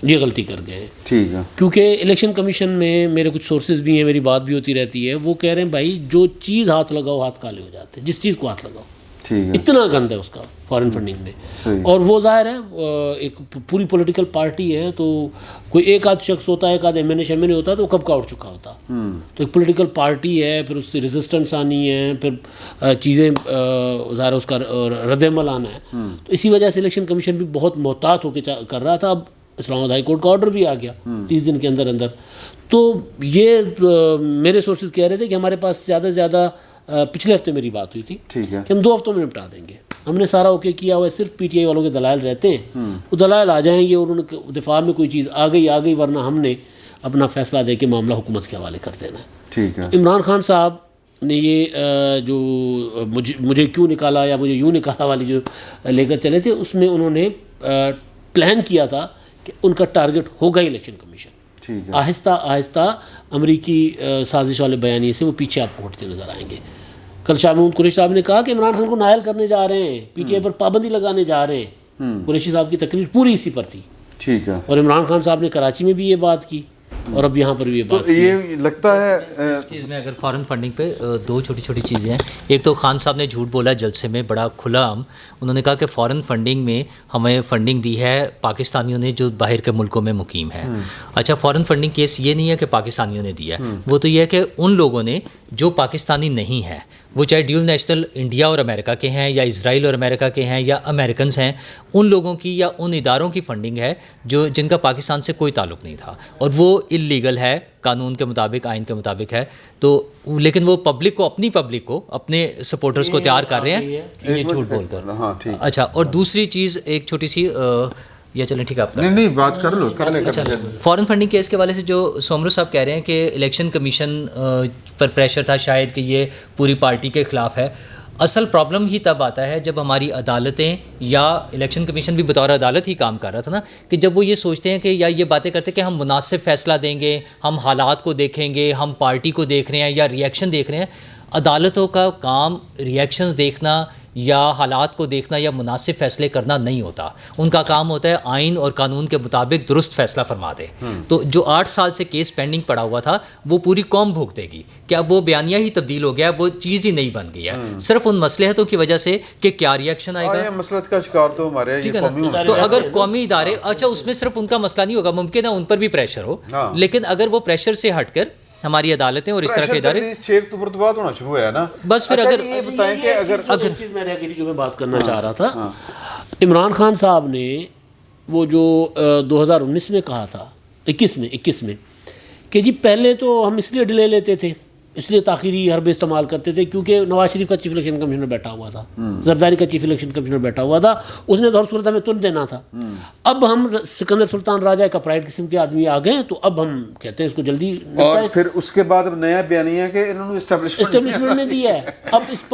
یہ غلطی کر گئے, ٹھیک ہے, کیونکہ الیکشن کمیشن میں میرے کچھ سورسز بھی ہیں, میری بات بھی ہوتی رہتی ہے, وہ کہہ رہے ہیں بھائی جو چیز ہاتھ لگاؤ ہاتھ کالے ہو جاتے ہیں, جس چیز کو ہاتھ لگاؤ, اتنا گند ہے اس کا فارن فنڈنگ میں. اور وہ ظاہر ہے ایک پوری پولیٹیکل پارٹی ہے, تو کوئی ایک آدھ شخص ہوتا ہے, ایک آدھ ایم این اے ہوتا ہے تو وہ کب کا اٹھ چکا ہوتا. تو ایک پولیٹیکل پارٹی ہے, پھر اس سے ریزسٹنس آنی ہے, پھر چیزیں ظاہر اس کا رد عمل آنا ہے. تو اسی وجہ سے الیکشن کمیشن بھی بہت محتاط ہو کے کر رہا تھا. اب اسلام آباد ہائی کورٹ کا آرڈر بھی آ گیا 30 دن کے اندر اندر. تو یہ میرے سورسز کہہ رہے تھے کہ ہمارے پاس زیادہ سے زیادہ پچھلے ہفتے میری بات ہوئی تھی کہ ہم 2 ہفتوں میں نپٹا دیں گے. ہم نے سارا اوکے کیا ہوا ہے, صرف پی ٹی آئی والوں کے دلائل رہتے ہیں, وہ دلائل آ جائیں گے اور ان کے دفاع میں کوئی چیز آ گئی, ورنہ ہم نے اپنا فیصلہ دے کے معاملہ حکومت کے حوالے کر دینا ہے. عمران خان صاحب نے یہ جو مجھے کیوں نکالا یا مجھے یوں نکالا والی جو لے کر چلے تھے, اس میں انہوں نے پلان کیا تھا کہ ان کا ٹارگٹ ہوگا الیکشن کمیشن. آہستہ آہستہ امریکی سازش والے بیانیے سے وہ پیچھے آپ کو ہٹتے نظر آئیں گے. کل شاہ محمود قریشی صاحب نے کہا کہ عمران خان کو نائل کرنے جا رہے ہیں, پی ٹی آئی پر پابندی لگانے جا رہے ہیں. قریشی صاحب کی تقریر پوری اسی پر تھی, ٹھیک ہے, اور عمران خان صاحب نے کراچی میں بھی یہ بات کی, اور اب یہاں پر بھی یہ بات. یہ لگتا ہے اس چیز میں اگر فارن فنڈنگ پہ 2 چھوٹی چھوٹی چیزیں ہیں. ایک تو خان صاحب نے جھوٹ بولا جلسے میں بڑا کھلا عام, انہوں نے کہا کہ فارن فنڈنگ میں ہمیں فنڈنگ دی ہے پاکستانیوں نے جو باہر کے ملکوں میں مقیم ہے. اچھا, فارن فنڈنگ کیس یہ نہیں ہے کہ پاکستانیوں نے دیا ہے, وہ تو یہ ہے کہ ان لوگوں نے جو پاکستانی نہیں ہے, وہ چاہے ڈیول نیشنل انڈیا اور امریکہ کے ہیں یا اسرائیل اور امریکہ کے ہیں یا امریکنز ہیں, ان لوگوں کی یا ان اداروں کی فنڈنگ ہے جو جن کا پاکستان سے کوئی تعلق نہیں تھا, اور وہ اللیگل ہے قانون کے مطابق, آئین کے مطابق ہے. تو لیکن وہ پبلک کو اپنے سپورٹرز کو تیار کر رہے ہیں یہ جھوٹ بول کر. اچھا, اور دوسری چیز ایک چھوٹی سی, یا چلیں ٹھیک ہے آپ نہیں بات کر لو. اچھا, فارن فنڈنگ کیس کے حوالے سے جو سومرو صاحب کہہ رہے ہیں کہ الیکشن کمیشن پر پریشر تھا شاید کہ یہ پوری پارٹی کے خلاف ہے. اصل پرابلم ہی تب آتا ہے جب ہماری عدالتیں یا الیکشن کمیشن بھی بطور عدالت ہی کام کر رہا تھا نا, کہ جب وہ یہ سوچتے ہیں کہ یا یہ باتیں کرتے ہیں کہ ہم مناسب فیصلہ دیں گے, ہم حالات کو دیکھیں گے, ہم پارٹی کو دیکھ رہے ہیں یا ریئیکشن دیکھ رہے ہیں. عدالتوں کا کام ریئیکشنز دیکھنا یا حالات کو دیکھنا یا مناسب فیصلے کرنا نہیں ہوتا. ان کا کام ہوتا ہے آئین اور قانون کے مطابق درست فیصلہ فرما دے. تو جو 8 سال سے کیس پینڈنگ پڑا ہوا تھا وہ پوری قوم بھوگتے گی. کیا وہ بیانیہ ہی تبدیل ہو گیا, وہ چیز ہی نہیں بن گئی ہے, صرف ان مصلحتوں کی وجہ سے کہ کیا ری ایکشن آئے گا. مسلط کا شکار تو ہمارے ٹھیک ہے نا. تو اگر قومی ادارے, اچھا اس میں صرف ان کا مسئلہ نہیں ہوگا, ممکن ہے ان پر بھی پریشر ہو, لیکن اگر وہ پریشر سے ہٹ کر ہماری عدالتیں اور اس طرح کے ادارے 6 اکتوبر تو بات ہونا شروع ہوا ہے نا. بس پھر اگر یہ بتائیں کہ اگر چیز میں رہ گئی تھی جو میں بات کرنا چاہ رہا تھا, عمران خان صاحب نے وہ جو 2019 میں کہا تھا 21 میں کہ جی پہلے تو ہم اس لیے ڈیلے لیتے تھے, اس لیے تاخیری حربے استعمال کرتے تھے کیونکہ نواز شریف کا چیف الیکشن کمشنر بیٹھا ہوا تھا, زرداری کا چیف الیکشن کمشنر بیٹھا ہوا تھا, اس نے تو ہر صورت ہمیں تن دینا تھا. اب ہم سکندر سلطان راجہ کا پرائیڈ قسم کے آدمی آ گئے, تو اب ہم کہتے ہیں اس کو جلدی, اور پھر اس کے بعد اب نیا بیانیہ ہے کہ انہوں نے اسٹیبلشمنٹ نے دیا ہے. اب اس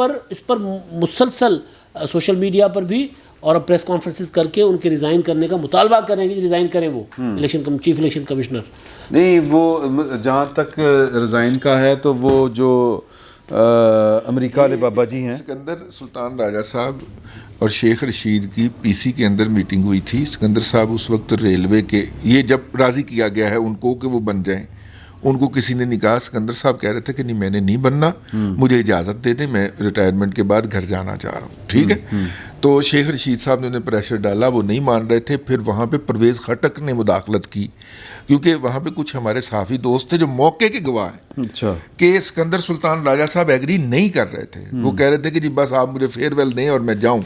پر مسلسل سوشل میڈیا پر بھی اور اب پریس کانفرنسز کر کے ان کے ریزائن کرنے کا مطالبہ کریں گے, ریزائن کریں وہ چیف الیکشن کمشنر. نہیں, وہ جہاں تک ریزائن کا ہے تو وہ جو امریکہ والے بابا جی ہیں, سکندر سلطان راجہ صاحب اور شیخ رشید کی پی سی کے اندر میٹنگ ہوئی تھی. سکندر صاحب اس وقت ریلوے کے, یہ جب راضی کیا گیا ہے ان کو کہ وہ بن جائیں, ان کو کسی نے نہیں کہا. سکندر صاحب کہہ رہے تھے کہ نہیں میں نے نہیں بننا, مجھے اجازت دے دیں, میں ریٹائرمنٹ کے بعد گھر جانا چاہ رہا ہوں. ٹھیک ہے, تو شیخ رشید صاحب نے انہیں پریشر ڈالا, وہ نہیں مان رہے تھے. پھر وہاں پہ پرویز خٹک نے مداخلت کی کیونکہ وہاں پہ کچھ ہمارے صحافی دوست تھے جو موقع کے گواہ ہیں اچھا, کہ سکندر سلطان راجہ صاحب ایگری نہیں کر رہے تھے. وہ کہہ رہے تھے کہ جی بس آپ مجھے فیئر ویل دیں اور میں جاؤں.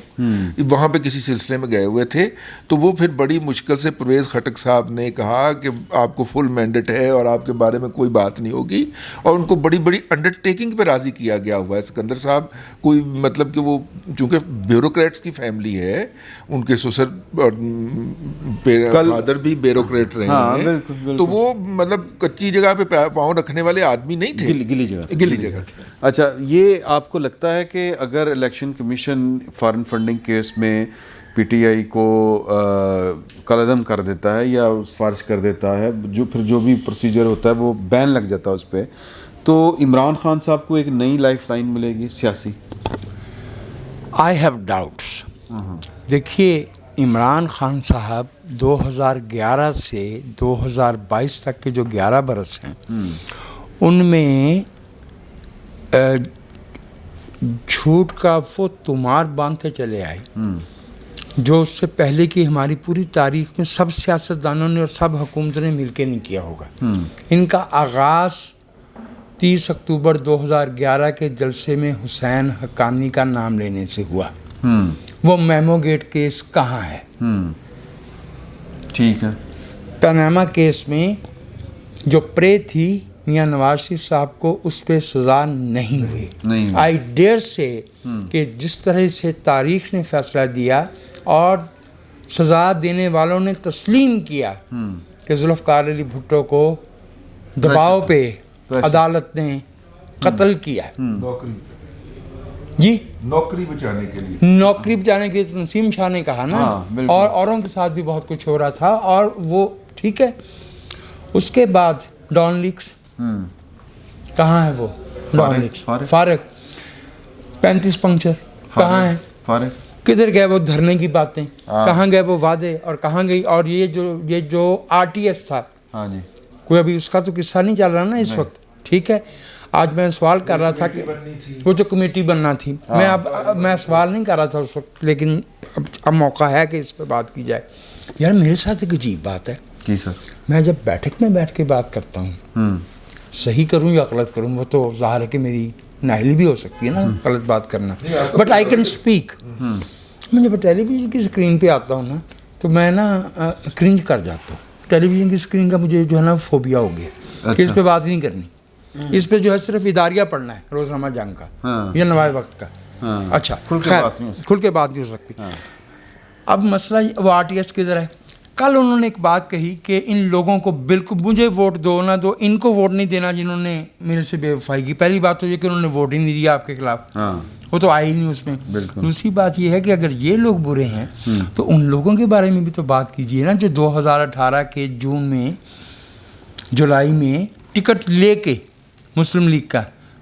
وہاں پہ کسی سلسلے میں گئے ہوئے تھے, تو وہ پھر بڑی مشکل سے پرویز خٹک صاحب نے کہا کہ آپ کو فل مینڈیٹ ہے اور آپ کے بارے میں کوئی بات نہیں ہوگی, اور ان کو بڑی بڑی انڈرٹیکنگ پہ راضی کیا گیا ہوا ہے. سکندر صاحب کوئی مطلب کہ وہ چونکہ بیوروکریٹس کی فیملی ہے, ان کے سسر اور فادر بھی بیوروکریٹ رہے ہیں, تو وہ مطلب کچی جگہ پہ پاؤں رکھنے والے آدمی نہیں تھے, گلی جگہ تھے. اچھا, یہ آپ کو لگتا ہے کہ اگر election commission foreign funding case میں پی ٹی آئی کو کالعدم کر دیتا ہے یا سفارش کر دیتا ہے, جو پھر جو بھی پروسیجر ہوتا ہے وہ بین لگ جاتا ہے اس پہ, تو عمران خان صاحب کو ایک نئی لائف لائن ملے گی سیاسی؟ I have doubts. دیکھیے, عمران خان صاحب 2011 سے 2022 تک کے جو 11 برس ہیں ان میں جھوٹ کا وہ تمار باندھتے چلے آئے جو اس سے پہلے کی ہماری پوری تاریخ میں سب سیاستدانوں نے اور سب حکومتوں نے مل کے نہیں کیا ہوگا. ان کا آغاز 30 اکتوبر 2011 کے جلسے میں حسین حقانی کا نام لینے سے ہوا. وہ میمو گیٹ کیس کہاں ہے؟ ٹھیک ہے, پاناما کیس میں جو پرے تھی میاں نواز شریف صاحب کو, اس پہ سزا نہیں ہوئی. آئی ڈیئر سے کہ جس طرح سے تاریخ نے فیصلہ دیا اور سزا دینے والوں نے تسلیم کیا کہ ذوالفقار علی بھٹو کو دباؤ پہ عدالت نے قتل کیا. جی, نوکری بچانے کے لیے تو نسیم شاہ نے کہا نا, اور اوروں کے ساتھ بھی بہت کچھ ہو رہا تھا, اور وہ ٹھیک ہے. اس کے بعد ڈان لیکس کہاں ہے؟ وہ ڈان لیکس فارغ 35 پنکچر کہاں ہے؟ فارغ کدھر گئے وہ دھرنے کی باتیں, کہاں گئے وہ وعدے, اور کہاں گئی؟ اور یہ جو آر ٹی ایس تھا, کوئی ابھی اس کا تو قصہ نہیں چل رہا نا اس وقت. ٹھیک ہے, آج میں سوال کر رہا تھا کہ وہ جو کمیٹی بننا تھی, میں سوال نہیں کر رہا تھا اس وقت, لیکن اب موقع ہے کہ اس پہ بات کی جائے. یار میرے ساتھ ایک عجیب بات ہے جی سر, میں جب بیٹھک میں بیٹھ کے بات کرتا ہوں, صحیح کروں یا غلط کروں وہ تو ظاہر ہے کہ میری نااہلی بھی ہو سکتی ہے نا غلط بات کرنا, بٹ آئی کین اسپیک. میں جب ٹیلی ویژن کی اسکرین پہ آتا ہوں نا تو میں نا کرنج کر جاتا ہوں. ٹیلی ویژن کی اسکرین کا مجھے جو ہے نا فوبیا ہو گیا کہ اس پہ بات نہیں کرنی, اس پہ جو ہے صرف اداریہ پڑھنا ہے روزنامہ جنگ کا یا نوائے وقت کا. اچھا, کھل کے بات نہیں ہو سکتی. اب مسئلہ وہ آر ٹی ایس کدھر ہے؟ کل انہوں نے ایک بات کہی کہ ان لوگوں کو بالکل مجھے ووٹ دو نہ دو, ان کو ووٹ نہیں دینا جنہوں نے میرے سے بے وفائی کی. پہلی بات تو یہ کہ انہوں نے ووٹ ہی نہیں دیا آپ کے خلاف, وہ تو آئے ہی نہیں اس میں. دوسری بات یہ ہے کہ اگر یہ لوگ برے ہیں تو ان لوگوں کے بارے میں بھی تو بات کیجیے نا جو 2018 کے جون میں جولائی میں ٹکٹ لے کے مسلم لیگ کا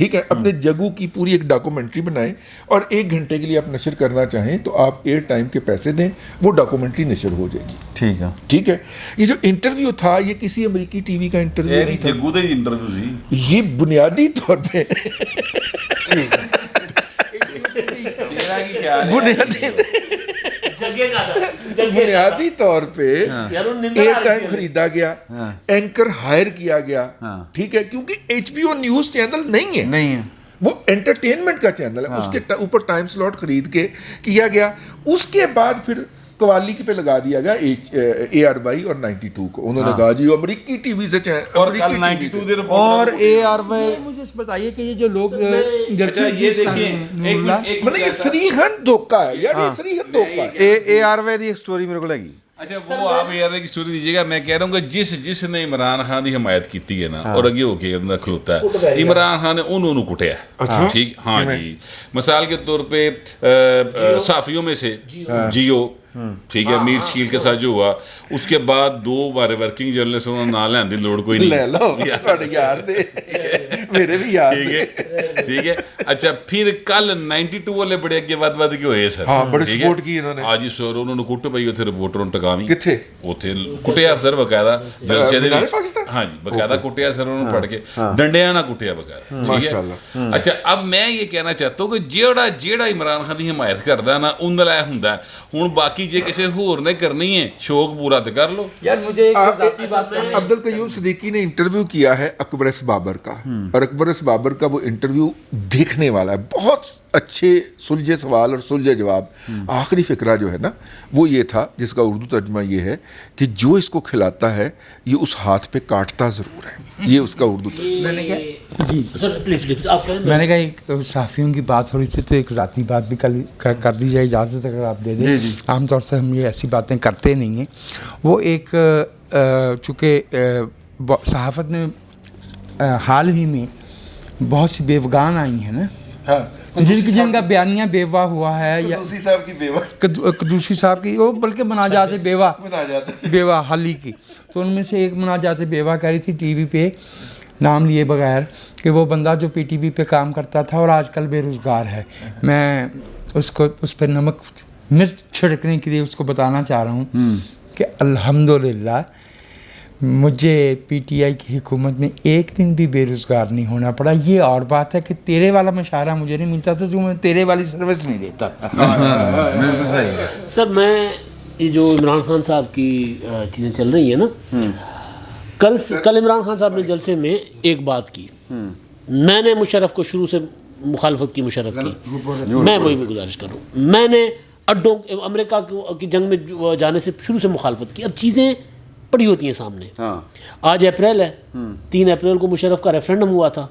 ٹھیک ہے, اپنے جگو کی پوری ایک ڈاکومنٹری بنائیں اور 1 گھنٹے کے لیے آپ نشر کرنا چاہیں تو آپ ایئر ٹائم کے پیسے دیں, وہ ڈاکومنٹری نشر ہو جائے گی. ٹھیک ہے, ٹھیک ہے. یہ جو انٹرویو تھا یہ کسی امریکی ٹی وی کا انٹرویو نہیں تھا, جگو دے انٹرویو سی, یہ بنیادی طور پہ بنیادی طور پہ ایئر ٹائم خریدا گیا, اینکر ہائر کیا گیا, ٹھیک ہے, کیونکہ HBO نیوز چینل نہیں ہے, وہ انٹرٹینمنٹ کا چینل ہے, اس کے اوپر ٹائم سلاٹ خرید کے کیا گیا. اس کے بعد پھر قوالی پہ لگا دیا گیا ARY اور 92 کو, انہوں نے کہا جی امریکی ٹی وی سے اور کل 92 دے اور ARY مجھے بتائیے کہ یہ جو لوگ یہ دیکھیں مطلب یہ سریحد دھوکہ ہے یار, یہ سریحد دھوکہ ہے. ARY دی ایک سٹوری میرے کو لگی. اچھا وہ آپ ARY کی سٹوری دیجیے گا. میں کہہ رہا ہوں کہ جس نے عمران خان کی حمایت کی ہے نا اور اگے ہو کے اندر کھلوتا ہے, عمران خان نے انہوں کٹیا. ٹھیک, ہاں جی, مثال کے طور پہ صحافیوں میں سے جیو, ٹھیک ہے, میر شکیل کے ساتھ جو ہوا, اس کے بعد 2 بارے ورکنگ جرنلسٹ انہوں نے نہ لیندی لوڑ کوئی نہیں, لے لو یار دے میرے بھی یار, ٹھیک ہے. اچھا پھر کل 92 والے بڑے اگے ود کے ہوئے سر, ہاں بڑے سپورٹ کی انہوں نے. ہاں جی سر, انہوں نے کٹ پئی اتنے رپورٹروں نے ٹکاوی, کتنے اتنے کٹیا سر باقاعدہ جلسے دے, ہاں جی باقاعدہ کٹیا سر, انہوں نے پڑھ کے ڈنڈیا نہ کٹیا باقاعدہ, ٹھیک ہے. اچھا اب میں یہ کہنا چاہتا ہوں کہ جیڑا عمران خان کی حمایت کرتا ہے نا ان لائے ہوں ہوں, باقی جے کسی ہور نے کرنی ہے شوق پورا تو کر لو. یار مجھے عبد القیوم صدیقی نے انٹرویو کیا ہے اکبر ایس بابر کا, اور اکبر ایس بابر کا وہ انٹرویو دیکھنے والا ہے, بہت اچھے سلجھے سوال اور سلجھے جواب. آخری فقرہ جو ہے نا وہ یہ تھا, جس کا اردو ترجمہ یہ ہے کہ جو اس کو کھلاتا ہے یہ اس ہاتھ پہ کاٹتا ضرور ہے, یہ اس کا اردو ترجمہ. میں نے کہا ایک صحافیوں کی بات ہو رہی تھی تو ایک ذاتی بات بھی کر دی جائے, اجازت اگر آپ دے دیں. عام طور سے ہم یہ ایسی باتیں کرتے نہیں ہیں. وہ ایک چونکہ صحافت میں حال ہی میں بہت سی بیوگان آئی ہیں نا, جن کا بیانیہ بیوہ ہوا ہے, یا قدوسی صاحب کی بیوہ, قدوسی صاحب کی, وہ بلکہ مناجات بیوہ حلی کی, تو ان میں سے ایک مناجات بیوہ کہہ رہی تھی ٹی وی پہ نام لیے بغیر کہ وہ بندہ جو PTV پہ کام کرتا تھا اور آج کل بے روزگار ہے. میں اس پہ نمک مرچ چھڑکنے کے لیے اس کو بتانا چاہ رہا ہوں کہ الحمدللہ مجھے PTI کی حکومت میں ایک دن بھی بے روزگار نہیں ہونا پڑا. یہ اور بات ہے کہ تیرے والا مشاہرہ مجھے نہیں ملتا تھا جو میں تیرے والی سروس نہیں دیتا. بالکل صحیح. سر میں یہ جو عمران خان صاحب کی چیزیں چل رہی ہیں نا, کل عمران خان صاحب نے جلسے میں ایک بات کی, میں نے مشرف کو شروع سے مخالفت کی, مشرف کی, میں وہی بھی گزارش کر رہا ہوں, میں نے اڈوں امریکہ کی جنگ میں جانے سے شروع سے مخالفت کی. اب چیزیں پڑی ہوتی ہیں سامنے. آج اپریل ہے, 3 اپریل کو مشرف کا ریفرینڈم ہوا تھا.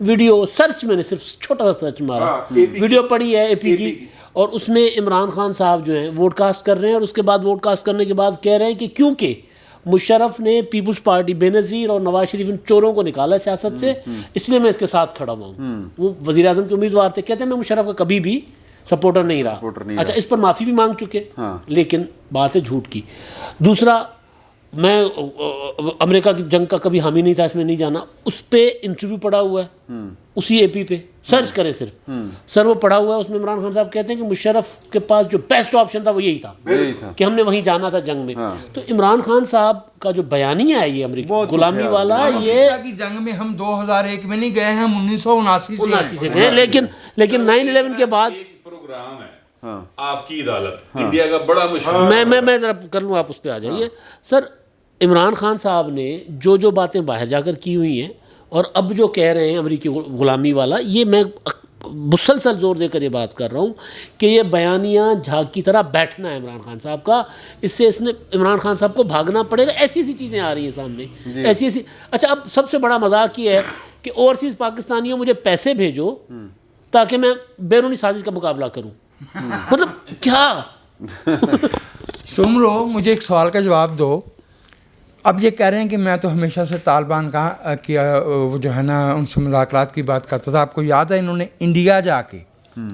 ویڈیو سرچ میں نے صرف چھوٹا سا سرچ مارا, ویڈیو پڑی ہے AP کی, اور اس میں عمران خان صاحب جو ہیں ووٹ کاسٹ کر رہے ہیں, اور اس کے بعد ووٹ کاسٹ کرنے کے بعد کہہ رہے ہیں کہ کیونکہ مشرف نے پیپلز پارٹی بے نظیر اور نواز شریف ان چوروں کو نکالا سیاست سے, اس لیے میں اس کے ساتھ کھڑا ہوا ہوں. وہ وزیر اعظم کے امیدوار تھے, کہتے ہیں میں مشرف کا کبھی بھی سپورٹر نہیں رہا. اچھا اس پر معافی بھی مانگ چکے, لیکن بات ہے جھوٹ کی. دوسرا, میں امریکہ کی جنگ کا کبھی حامی نہیں تھا, اس میں نہیں جانا. اس پہ انٹرویو پڑا ہوا ہے اسی AP پہ, سرچ کریں صرف سر, وہ پڑا ہوا ہے. اس میں عمران خان صاحب کہتے ہیں کہ مشرف کے پاس جو بیسٹ آپشن تھا وہ یہی تھا کہ ہم نے وہیں جانا تھا جنگ میں. تو عمران خان صاحب کا جو بیانیہ ہے یہ امریکہ غلامی والا, یہ کی جنگ میں ہم 2001 میں نہیں گئے ہیں, ہم 1979 سے گئے. لیکن 9/11 کے بعد پروگرام ہے آپ کی عدالت, انڈیا کا بڑا مشہور. میں ذرا کر لوں, آپ اس پہ آ جائیے. سر عمران خان صاحب نے جو باتیں باہر جا کر کی ہوئی ہیں, اور اب جو کہہ رہے ہیں امریکی غلامی والا, یہ میں مسلسل زور دے کر یہ بات کر رہا ہوں کہ یہ بیانیہ جھاگ کی طرح بیٹھنا ہے عمران خان صاحب کا. اس سے اس نے عمران خان صاحب کو بھاگنا پڑے گا. ایسی چیزیں آ رہی ہیں سامنے, ایسی. اچھا اب سب سے بڑا مذاق یہ ہے کہ اوورسیز پاکستانیوں مجھے پیسے بھیجو تاکہ میں بیرونی سازش کا مقابلہ کروں. مطلب کیا؟ سن لو, مجھے ایک سوال کا جواب دو. اب یہ کہہ رہے ہیں کہ میں تو ہمیشہ سے طالبان کا کیا وہ جو ہے نا ان سے مذاکرات کی بات کرتا تھا. آپ کو یاد ہے انہوں نے انڈیا جا کے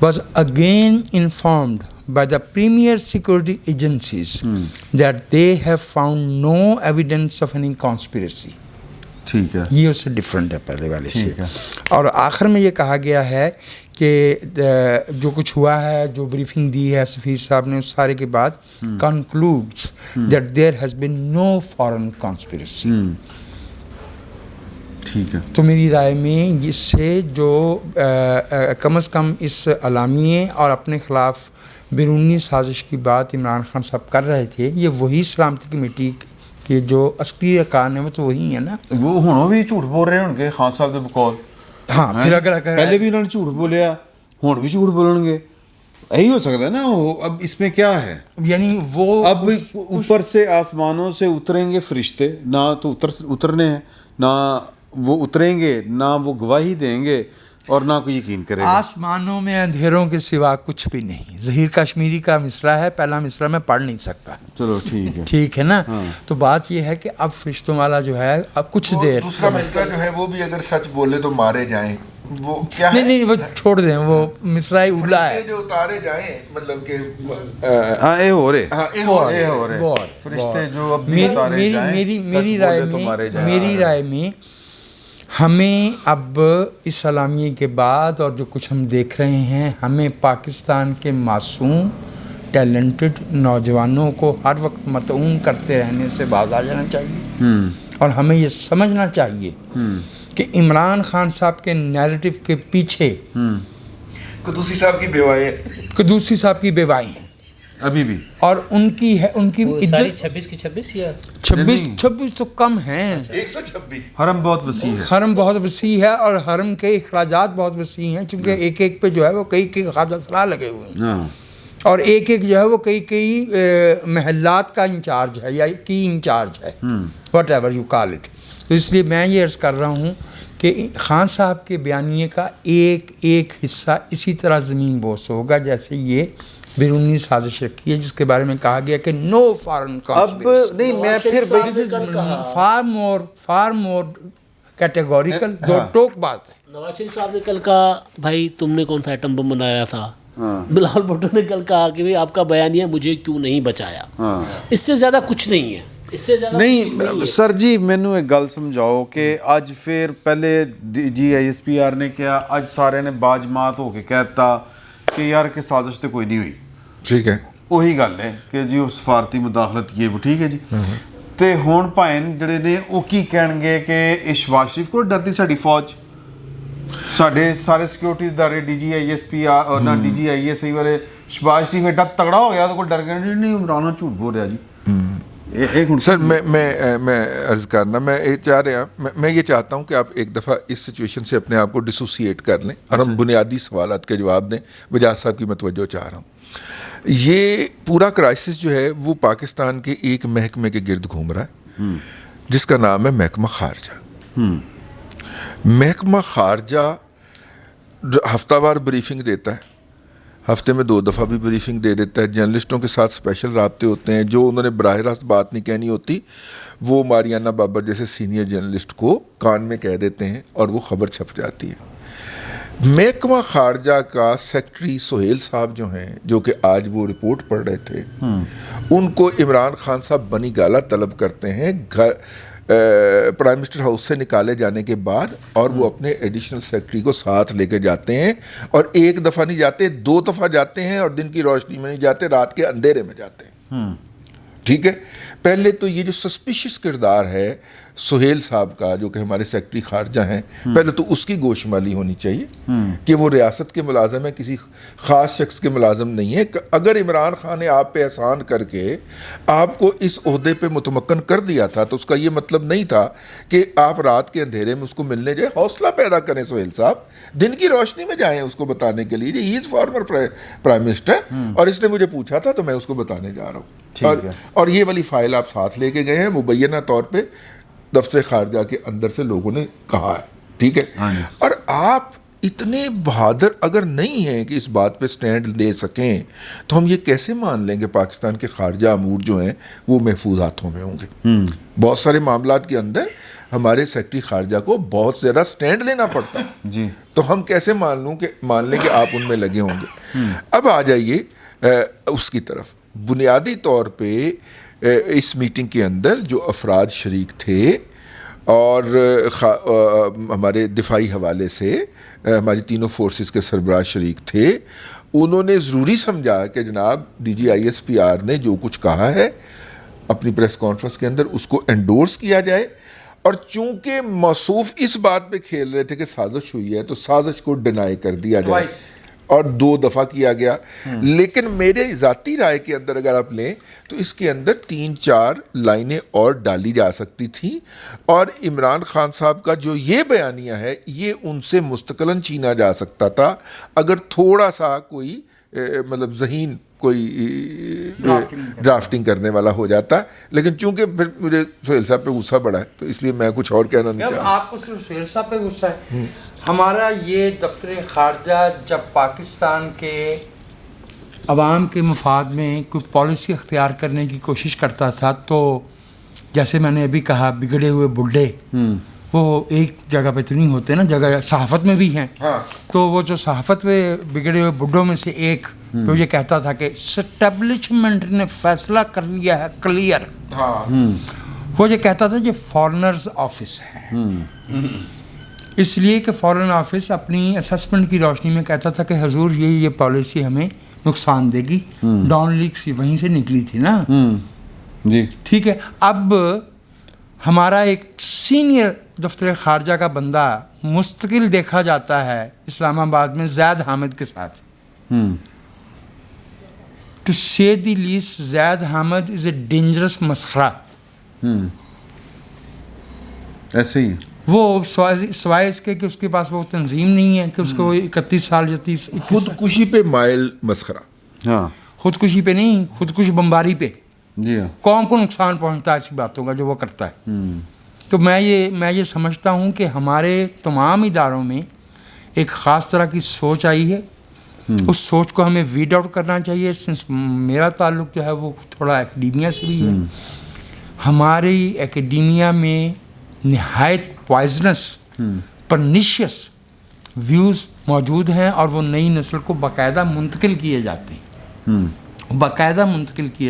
was again informed by the premier security agencies that they have found no evidence of any conspiracy. ٹھیک ہے, یہ اس سے ڈفرینٹ ہے پہلے والے سے. ٹھیک ہے. اور آخر میں یہ کہا گیا ہے کہ جو کچھ ہوا ہے, جو بریفنگ دی ہے سفیر صاحب نے, اس سارے کے بعد concludes that there has been no foreign conspiracy. ٹھیک ہے. تو میری رائے میں اس سے جو کم از کم اس اعلامیے اور اپنے خلاف بیرونی سازش کی بات عمران خان صاحب کر رہے تھے, یہ وہی سلامتی کمیٹی کہ جو عسکری ارکان ہیں وہ تو وہی ہیں نا. وہ ہوں بھی جھوٹ بول رہے ہیں خان صاحب کے بقول. ہاں, پھر اگر پہلے بھی انہوں نے جھوٹ بولیا, ہوں بھی جھوٹ بولیں گے, یہی ہو سکتا ہے نا. اب اس میں کیا ہے, یعنی وہ اب اوپر سے آسمانوں سے اتریں گے فرشتے, نہ تو اترنے ہیں, نہ وہ اتریں گے, نہ وہ گواہی دیں گے, اور نہ کوئی یقین کرے گا. آسمانوں میں اندھیروں کے سوا کچھ بھی نہیں. ظہیر کشمیری کا مصرع ہے, پہلا مصرع میں پڑھ نہیں سکتا. چلو ٹھیک ہے, ٹھیک ہے نا. تو بات یہ ہے کہ اب فرشتوں والا جو ہے اب کچھ دیر, دوسرا مصرع جو ہے وہ بھی اگر سچ بولے تو مارے جائیں, وہ کیا ہے؟ نہیں وہ چھوڑ دیں, وہ مصرع اولا ہے. جو اتارے جائیں, مطلب کہ ہاں اے ہو رہے, وہ فرشتے جو اب بھی اتارے جائیں, میری رائے میں ہمیں اب اس اعلامیے کے بعد اور جو کچھ ہم دیکھ رہے ہیں, ہمیں پاکستان کے معصوم ٹیلنٹڈ نوجوانوں کو ہر وقت مطعون کرتے رہنے سے باز آ جانا چاہیے. اور ہمیں یہ سمجھنا چاہیے کہ عمران خان صاحب کے نیریٹو کے پیچھے قدوسی صاحب کی بیوائیں, قدوسی صاحب کی بیوائیں ہیں ابھی بھی, اور ان کی ہے, ان کی ساری 26 کی 26 یا 26 تو کم ہیں. 126 حرم بہت وسیع ہے. حرم بہت وسیع ہے اور حرم کے اخراجات بہت وسیع ہیں, چونکہ ایک ایک پہ جو ہے وہ کئی خواجہ سرا لگے ہوئے ہیں, اور ایک جو ہے وہ کئی محلات کا انچارج ہے یا کی انچارج ہے, what ever you call it. تو اس لیے میں یہ عرض کر رہا ہوں کہ خان صاحب کے بیانیے کا ایک حصہ اسی طرح زمین بوس ہوگا جیسے یہ بیرونی سازش رکھی ہے, جس کے بارے میں کہا گیا کہ نو فارن کانسپریسی. اب نہیں, میں پھر فار مور کیٹیگوریکل, دو ٹوک بات ہے. نواز شریف صاحب نے کل کہا بھائی تم نے کون سا ایٹم بم بنایا تھا, بلاول بھٹو نے کل کہا کہ بھائی آپ کا بیانیہ مجھے کیوں نہیں بچایا. اس سے زیادہ کچھ نہیں ہے, اس سے زیادہ نہیں. سر جی مینوں ایک گل سمجھاؤ کہ اج پھر پہلے GISPR نے کیا, اج سارے نے باجماعت ہو کے کہتا کہ یار کہ سازش تو کوئی نہیں ہوئی. ٹھیک ہے, وہی گل ہے کہ جی وہ سفارتی مداخلت یہ وہ ٹھیک ہے جی. تے ہون پائن جڑے نے وہ کی کہن گے کہ شہباز شریف کو ڈرتی ساڈی فوج, ساڈے سارے سیکورٹی ادارے DGISP اور نہ DGIS والے, شہباز شریف ایڈا تگڑا ہو گیا تو کوئی ڈر گیا نہیں, عمران جھوٹ بول رہا جی. سر میں عرض کرنا, میں یہ چاہتا ہوں کہ آپ ایک دفعہ اس سچویشن سے اپنے آپ کو ڈسوسیٹ کر لیں اور ہم بنیادی سوالات کے جواب دیں. بجاج صاحب کی میں توجہ چاہ رہا ہوں. یہ پورا کرائسس جو ہے وہ پاکستان کے ایک محکمے کے گرد گھوم رہا ہے جس کا نام ہے محکمہ خارجہ. محکمہ خارجہ ہفتہ وار بریفنگ دیتا ہے, ہفتے میں 2 دفعہ بھی بریفنگ دے دیتا ہے. جرنلسٹوں کے ساتھ اسپیشل رابطے ہوتے ہیں, جو انہوں نے براہ راست بات نہیں کہنی ہوتی وہ ماریانہ بابر جیسے سینئر جرنلسٹ کو کان میں کہہ دیتے ہیں اور وہ خبر چھپ جاتی ہے. محکمہ خارجہ کا سیکرٹری سہیل صاحب جو ہیں, جو کہ آج وہ رپورٹ پڑھ رہے تھے, ان کو عمران خان صاحب بنی گالہ طلب کرتے ہیں پرائم منسٹر ہاؤس سے نکالے جانے کے بعد, اور وہ اپنے ایڈیشنل سیکرٹری کو ساتھ لے کے جاتے ہیں, اور 1 دفعہ نہیں جاتے 2 دفعہ جاتے ہیں, اور دن کی روشنی میں نہیں جاتے, رات کے اندھیرے میں جاتے ہیں. ٹھیک ہے, پہلے تو یہ جو سسپیشس کردار ہے سہیل صاحب کا جو کہ ہمارے سیکرٹری خارجہ ہیں, پہلے تو اس کی گوشمالی ہونی چاہیے کہ وہ ریاست کے ملازم ہے, کسی خاص شخص کے ملازم نہیں ہے. اگر عمران خان نے آپ پہ احسان کر کے آپ کو اس عہدے پہ متمکن کر دیا تھا تو اس کا یہ مطلب نہیں تھا کہ آپ رات کے اندھیرے میں اس کو ملنے جائیں. حوصلہ پیدا کریں سہیل صاحب, دن کی روشنی میں جائیں اس کو بتانے کے لیے جی ہی از فارمر پرائم منسٹر, اور اس نے مجھے پوچھا تھا تو میں اس کو بتانے جا رہا ہوں. اور یہ والی فائل آپ ساتھ لے کے گئے ہیں, مبینہ طور پہ دفتر خارجہ کے اندر سے لوگوں نے کہا ہے. ٹھیک ہے, اور آپ اتنے بہادر اگر نہیں ہیں کہ اس بات پہ سٹینڈ لے سکیں تو ہم یہ کیسے مان لیں کہ پاکستان کے خارجہ امور جو ہیں وہ محفوظ ہاتھوں میں ہوں گے. بہت سارے معاملات کے اندر ہمارے سیکرٹری خارجہ کو بہت زیادہ سٹینڈ لینا پڑتا ہے جی, تو ہم کیسے مان لیں کہ آپ ان میں لگے ہوں گے. اب آ جائیے اس کی طرف بنیادی طور پہ اس میٹنگ کے اندر جو افراد شریک تھے اور ہمارے دفاعی حوالے سے ہماری تینوں فورسز کے سربراہ شریک تھے، انہوں نے ضروری سمجھا کہ جناب DGISPR نے جو کچھ کہا ہے اپنی پریس کانفرنس کے اندر اس کو انڈورس کیا جائے، اور چونکہ موصوف اس بات پہ کھیل رہے تھے کہ سازش ہوئی ہے تو سازش کو ڈینائی کر دیا جائے، اور 2 دفعہ کیا گیا۔ لیکن میرے ذاتی رائے کے اندر اگر آپ لیں تو اس کے اندر 3-4 لائنیں اور ڈالی جا سکتی تھیں، اور عمران خان صاحب کا جو یہ بیانیہ ہے یہ ان سے مستقلاً چھینا جا سکتا تھا اگر تھوڑا سا کوئی مطلب ذہین کوئی ڈرافٹنگ کرنے والا ہو جاتا، لیکن چونکہ پھر مجھے سہیل صاحب پہ غصہ بڑا ہے تو اس لیے میں کچھ اور کہنا نہیں چاہتا۔ آپ کو صرف سہیل صاحب پہ غصہ ہے؟ ہمارا یہ دفتر خارجہ جب پاکستان کے عوام کے مفاد میں کوئی پالیسی اختیار کرنے کی کوشش کرتا تھا تو جیسے میں نے ابھی کہا بگڑے ہوئے بڈھے وہ ایک جگہ پہ تو نہیں ہوتے نا، جگہ صحافت میں بھی ہیں، تو وہ جو صحافت میں بگڑے ہوئے بڈھوں میں سے ایک تو یہ کہتا تھا کہ اسٹیبلشمنٹ نے فیصلہ کر لیا ہے کلیئر، وہ یہ کہتا تھا یہ فارنرز آفس ہے، اس لیے کہ فارن آفس اپنی اسسمنٹ کی روشنی میں کہتا تھا کہ حضور یہ پالیسی ہمیں نقصان دے گی، ڈان لیکس وہیں سے نکلی تھی نا جی ٹھیک ہے۔ اب ہمارا ایک سینئر دفتر خارجہ کا بندہ مستقل دیکھا جاتا ہے اسلام آباد میں زید حامد کے ساتھ، to say the least Zaid Hamid is a dangerous مسخرہ، ایسے ہی وہ سوائے اس کے کہ اس کے پاس وہ تنظیم نہیں ہے کہ اس کو 31 سال یا 30 خودکشی پہ مائل مسخرہ، ہاں خودکشی پہ نہیں، خودکش بمباری پہ، جی ہاں قوم کو نقصان پہنچتا ہے ایسی باتوں کا جو وہ کرتا ہے۔ تو میں یہ سمجھتا ہوں کہ ہمارے تمام اداروں میں ایک خاص طرح کی سوچ آئی ہے، اس سوچ کو ہمیں ویڈ آؤٹ کرنا چاہیے۔ سنس میرا تعلق جو ہے وہ تھوڑا ایکڈیمیا سے بھی ہے، ہماری ایکڈیمیا میں نہایت پوائزنس پرنیشیس ویوز موجود ہیں، اور وہ نئی نسل کو باقاعدہ منتقل کیے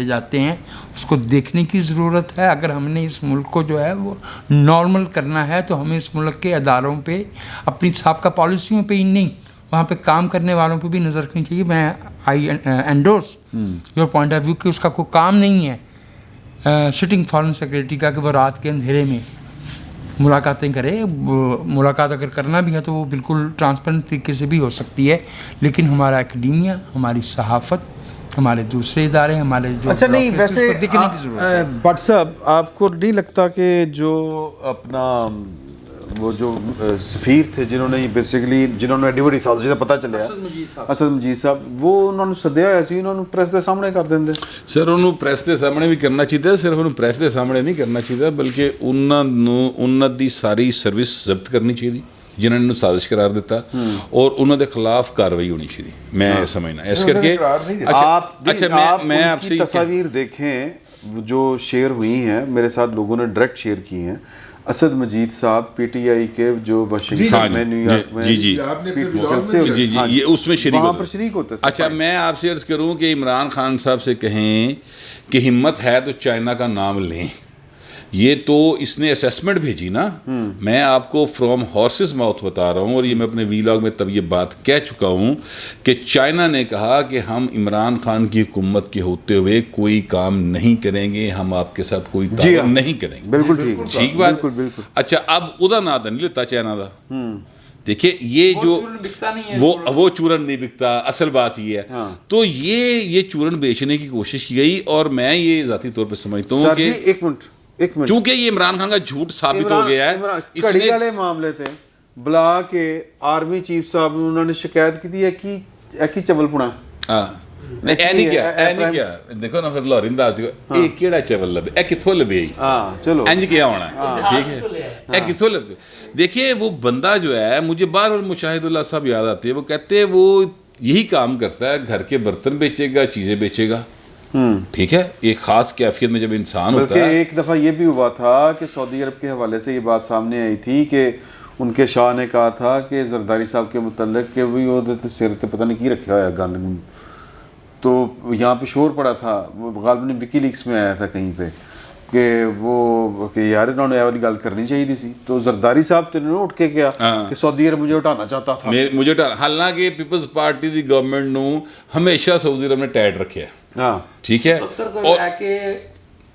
جاتے ہیں، اس کو دیکھنے کی ضرورت ہے۔ اگر ہم نے اس ملک کو جو ہے وہ نارمل کرنا ہے تو ہمیں اس ملک کے اداروں پہ اپنی سابقہ پالیسیوں پہ ہی نہیں، وہاں پہ کام کرنے والوں پہ بھی نظر رکھنی چاہیے۔ میں I endorse your point of view کہ اس کا کوئی کام نہیں ہے سٹنگ فارن سیکریٹری کا کہ وہ رات کے اندھیرے میں ملاقاتیں کرے۔ ملاقات اگر کرنا بھی ہے تو وہ بالکل ٹرانسپیرنٹ طریقے سے بھی ہو سکتی ہے، لیکن ہمارا ایکڈیمیا، ہماری صحافت، ہمارے دوسرے ادارے، ہمارے جو اچھا نہیں ویسے دیکھنے کی ضرورت ہے۔ بٹ صاحب آپ کو نہیں لگتا کہ جو اپنا وہ جو سفیر تھے جنہوں نے بیسیکلی جنہوں نے ایڈیوٹی سازش کا پتہ چلیا اسد مجید صاحب، وہ انہوں نے سدیا ہوا سی، انہوں نے پریس دے سامنے کر دیں سر، انہوں پریس دے سامنے بھی کرنا چاہیے، صرف انہوں پریس دے سامنے نہیں کرنا چاہیے بلکہ انہوں دی ساری سروس ضبط کرنی چاہیے جنہوں نے سازش قرار دیتا، اور انہوں دے خلاف کاروائی ہونی چاہیے، میں سمجھنا اس کر کے۔ اچھا میں آپ سے تصاویر دیکھیں جو شیئر ہوئی ہیں، میرے ساتھ لوگوں نے ڈائریکٹ شیئر کی ہیں، اسد مجید صاحب PTI کے جو واشنگٹن میں نیو یارک میں جی اس میں شریک ہوتے تھے۔ اچھا میں آپ سے عرض کروں کہ عمران خان صاحب سے کہیں کہ ہمت ہے تو چائنا کا نام لیں، یہ تو اس نے اسیسمنٹ بھیجی نا، میں آپ کو فرام ہارسز ماؤتھ بتا رہا ہوں، اور یہ میں اپنے ویلاگ میں تب یہ بات کہہ چکا ہوں کہ چائنا نے کہا کہ ہم عمران خان کی حکومت کے ہوتے ہوئے کوئی کام نہیں کریں گے، ہم آپ کے ساتھ کوئی تعاون نہیں کریں گے۔ بالکل ٹھیک بات۔ اچھا اب ادا نا نہیں لیتا چائنا دا، دیکھیں یہ جو وہ چورن نہیں بکتا، اصل بات یہ ہے، تو یہ چورن بیچنے کی کوشش کی گئی، اور میں یہ ذاتی طور پہ سمجھتا ہوں کہ ایک منٹ چونکہ یہ عمران خان کا جھوٹ ثابت ہو گیا ہے، کڑی والے معاملے تھے بلا کے آرمی چیف صاحب انہوں نے شکایت کی تھی ایک ہی چبل پنا نہیں کیا دیکھو نا، پھر لاہور انداز یہ کیڑا چبل لبے، اے کتھوں لبے، چلو انج کیا ہونا ہے، ٹھیک ہے، اے کتھوں لبے۔ دیکھیے وہ بندہ جو ہے، مجھے بار بار مشاہد اللہ صاحب یاد آتے ہیں، وہ کہتے ہیں وہ یہی کام کرتا ہے، گھر کے برتن بیچے گا، چیزیں بیچے گا، ٹھیک ہے، ایک خاص کیفیت میں جب انسان ہوتا ہے۔ ایک دفعہ یہ بھی ہوا تھا کہ سعودی عرب کے حوالے سے یہ بات سامنے آئی تھی کہ ان کے شاہ نے کہا تھا کہ زرداری صاحب کے متعلق کہ وہ سر تے پتہ نہیں کی رکھا ہوا ہے گند، تو یہاں پہ شور پڑا تھا, وہ غالباً وکی لیکس میں آیا تھا کہیں پہ کہ وہ کہ یار انہوں نے یہ والی گل کرنی چاہیے تھی. تو زرداری صاحب تو انہوں نے اٹھ کے کیا کہ سعودی عرب مجھے اٹھانا چاہتا تھا, مجھے حالانکہ پیپلز پارٹی دی گورنمنٹ نو ہمیشہ سعودی عرب نے ٹائٹ رکھیا. ہاں ٹھیک ہے, اور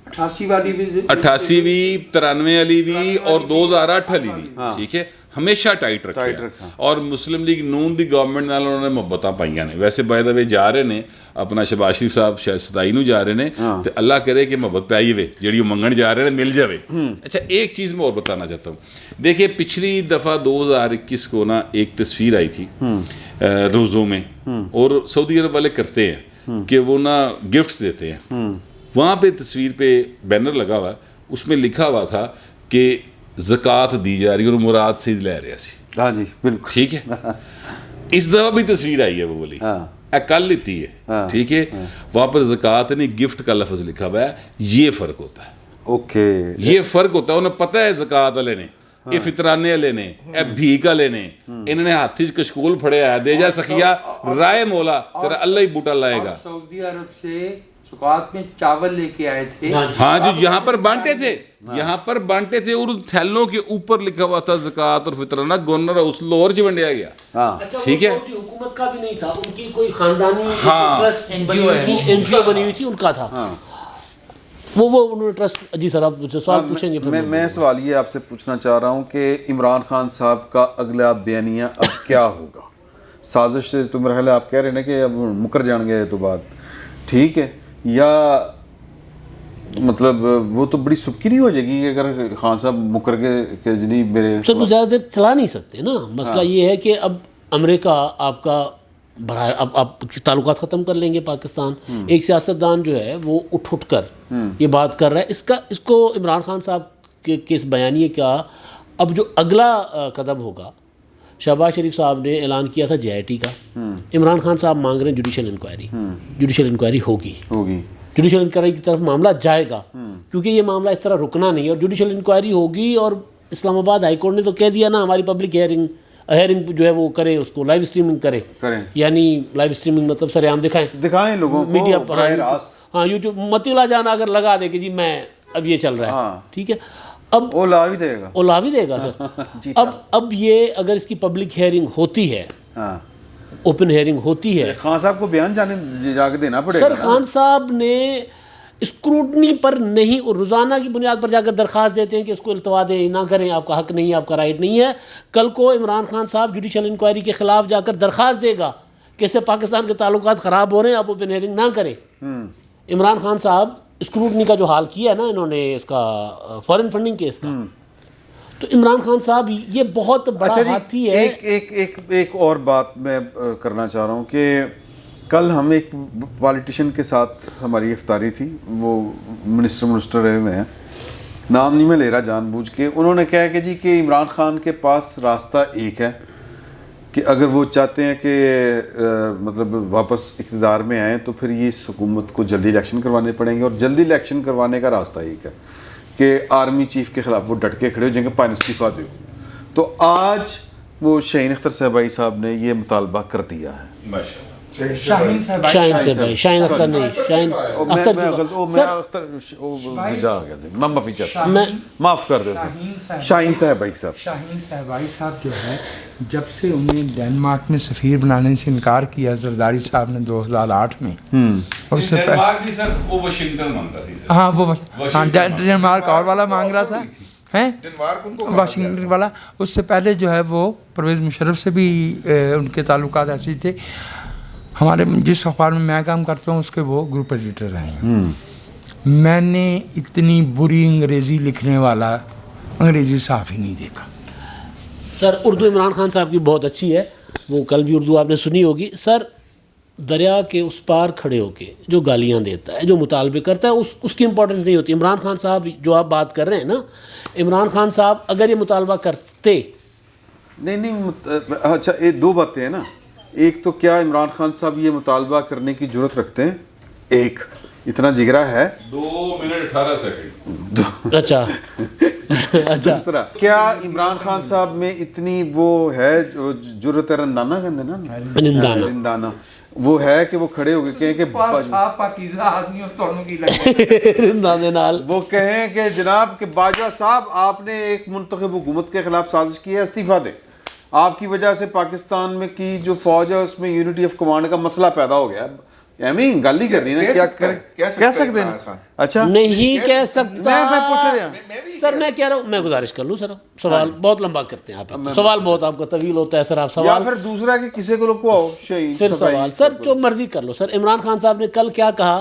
88 والی بھی 88ویں 93 والی بھی اور 2008 والی بھی, ٹھیک ہے, ہمیشہ ٹائٹ رکھا. اور مسلم لیگ نون دی گورنمنٹ نال انہوں نے محبتاں پائیاں نے. ویسے بائی دا وے جا رہے نے اپنا شہباز شریف صاحب شاید 27 نو جا رہے نے, تو اللہ کرے کہ محبت پہ آئی ہوئے جیڑی وہ منگن جا رہے ہیں مل جاوے. اچھا ایک چیز میں اور بتانا چاہتا ہوں, دیکھیں پچھلی دفعہ 2021 کو نا ایک تصویر آئی تھی روزوں میں, اور سعودی عرب والے کرتے ہیں کہ وہ نا گفٹس دیتے ہیں. وہاں پہ تصویر پہ بینر لگا ہوا, اس میں لکھا ہوا تھا کہ زکوٰۃ دی جا رہی اور مراد سے لے رہا سی. ہاں جی بالکل ٹھیک ہے. اس دفعہ بھی تصویر آئی ہے وہ بولی کل لیتی ہے, ٹھیک ہے, وہاں پر زکوٰۃ نہیں گفٹ کا لفظ لکھا ہوا ہے. یہ فرق ہوتا ہے, اوکے یہ فرق ہوتا ہے. انہیں پتہ ہے زکوٰۃ والے نے, یہ فطرانے والے نے, اے بھیک والے نے, انہوں نے ہاتھی کشکول پھڑیا ہے, دے جا سخیا رائے مولا تیرا اللہ ہی بوٹا لائے گا. سعودی عرب سے زکوٰۃ میں چاول لے کے آئے تھے. ہاں جو یہاں پر بانٹے تھے, یہاں پر بانٹے تھے, اور تھیلوں کے اوپر لکھا ہوا تھا زکوٰۃ اور فطرانہ. گورنر ہاؤس لاہور چ ونڈیا گیا. ٹھیک ہے, حکومت کا بھی نہیں تھا, ان کی کوئی خاندانی ٹرسٹ NGO بنی ہوئی تھی, NGO بنی ہوئی تھی, ان کا تھا وہ انہوں نے ٹرسٹ. جی سر آپ سوال پوچھیں گے. میں سوال یہ آپ سے پوچھنا چاہ رہا ہوں کہ عمران خان صاحب کا اگلا بیانیہ اب کیا ہوگا؟ سازش سے تو میرا خیال ہے آپ کہہ رہے ہیں نا کہ اب مکر جان گے تو بات ٹھیک ہے, یا مطلب وہ تو بڑی سبکی نہیں ہو جائے گی کہ اگر خان صاحب مکر کے جنی میرے سر وہ زیادہ دیر چلا نہیں سکتے نا. مسئلہ یہ ہے کہ اب امریکہ آپ کا اب آپ تعلقات ختم کر لیں گے پاکستان. ایک سیاستدان جو ہے وہ اٹھ کر یہ بات کر رہا ہے. اس کو عمران خان صاحب کے اس بیانیے کا اب جو اگلا قدم ہوگا, شہباز شریف صاحب نے اعلان کیا تھا JIT کا, عمران خان صاحب مانگ رہے ہیں جوڈیشل انکوائری. جوڈیشل انکوائری ہوگی, جوڈیشل انکوائری کی طرف معاملہ جائے گا, کیونکہ یہ معاملہ اس طرح رکنا نہیں. اور جوڈیشل انکوائری ہوگی, اور اسلام آباد ہائی کورٹ نے تو کہہ دیا نا ہماری پبلک ہیئرنگ جو ہے وہ کرے, اس کو لائیو اسٹریمنگ کرے. یعنی لائیو اسٹریمنگ مطلب سر عام دکھائیں لوگوں کو میڈیا پر. ہاں یوٹیوب متی اللہ جانا اگر لگا دے کہ جی میں اب یہ چل رہا ہے, ٹھیک ہے, اب اولا بھی دے گا سر. اب یہ اگر اس کی پبلک ہیئرنگ ہوتی ہے, اوپن ہیئرنگ ہوتی ہے, خان صاحب کو بیان جا کے دینا پڑے گا. سر خان صاحب نے اسکروٹنی پر نہیں, اور روزانہ کی بنیاد پر جا کر درخواست دیتے ہیں کہ اس کو التوا دیں, نہ کریں, آپ کا حق نہیں ہے, آپ کا رائٹ نہیں ہے. کل کو عمران خان صاحب جوڈیشل انکوائری کے خلاف جا کر درخواست دے گا کہ اس سے پاکستان کے تعلقات خراب ہو رہے ہیں, آپ اوپن ہیئرنگ نہ کریں. عمران خان صاحب اسکروٹنی کا جو حال کیا ہے نا انہوں نے اس کا فارن فنڈنگ کیس کا, تو عمران خان صاحب یہ بہت بڑا ہاتھی ہے. ایک اور بات میں کرنا چاہ رہا ہوں کہ کل ہم ایک پالیٹیشین کے ساتھ ہماری افطاری تھی, وہ منسٹر رہے ہوئے ہیں, نام نہیں میں لے رہا جان بوجھ کے. انہوں نے کہا کہ جی کہ عمران خان کے پاس راستہ ایک ہے کہ اگر وہ چاہتے ہیں کہ مطلب واپس اقتدار میں آئیں تو پھر یہ اس حکومت کو جلدی الیکشن کروانے پڑیں گے, اور جلدی الیکشن کروانے کا راستہ ایک ہے کہ آرمی چیف کے خلاف وہ ڈٹ کے کھڑے ہو جائیں گے, پائن استعفیٰ دو. تو آج وہ شاہین اختر صاحبائی صاحب نے یہ مطالبہ کر دیا ہے. شاہین اختر نہیں, شاہین معاف کر دو, شاہین صاحبائی صاحب جو ہے جب سے انہیں ڈنمارک میں سفیر بنانے سے انکار کیا زرداری صاحب نے 2008 میں, اور اس سے ہاں وہ ڈنمارک اور والا مانگ رہا تھا واشنگٹن والا, اس سے پہلے جو ہے وہ پرویز مشرف سے بھی ان کے تعلقات ایسے تھے. ہمارے جس اخبار میں میں کام کرتا ہوں اس کے وہ گروپ ایڈیٹر رہے ہیں. میں نے اتنی بری انگریزی لکھنے والا انگریزی صحافی نہیں دیکھا. سر اردو عمران خان صاحب کی بہت اچھی ہے, وہ کل بھی اردو آپ نے سنی ہوگی. سر دریا کے اس پار کھڑے ہو کے جو گالیاں دیتا ہے, جو مطالبے کرتا ہے, اس کی امپورٹنس نہیں ہوتی. عمران خان صاحب جو آپ بات کر رہے ہیں نا, عمران خان صاحب اگر یہ مطالبہ کرتے نہیں اچھا یہ دو باتیں ہیں نا. ایک تو کیا عمران خان صاحب یہ مطالبہ کرنے کی جرت رکھتے ہیں, ایک اتنا جگرا ہے 2 منٹ 18 سیکنڈ. اچھا دوسرا کیا عمران خان صاحب میں اتنی وہ ہے جرت رندانہ کہتے ہیں نا, رندانہ وہ ہے کہ وہ کھڑے ہو کے کہیں کہ آپ پاکیزہ آدمی اور تونوں کی لگے وہ کہیں کہ جناب کہ باجوہ صاحب آپ نے ایک منتخب حکومت کے خلاف سازش کی ہے، استعفیٰ دیں، آپ کی وجہ سے پاکستان میں کی جو فوج ہے اس میں یونٹی آف کمانڈ کا مسئلہ پیدا ہو گیا. ایمین گل نہیں کرنی نا، کیا کہہ سکتے ہیں؟ اچھا نہیں کہہ سکتا. میں پوچھ رہا ہوں سر میں کہہ رہا ہوں، میں گزارش کر لوں سر، سوال بہت لمبا کرتے ہیں آپ، سوال بہت آپ کا طویل ہوتا ہے سر. آپ یا سوال پھر دوسرا کہ کسی کو لوگ کو پھر سوال سر جو مرضی کر لو. سر عمران خان صاحب نے کل کیا کہا،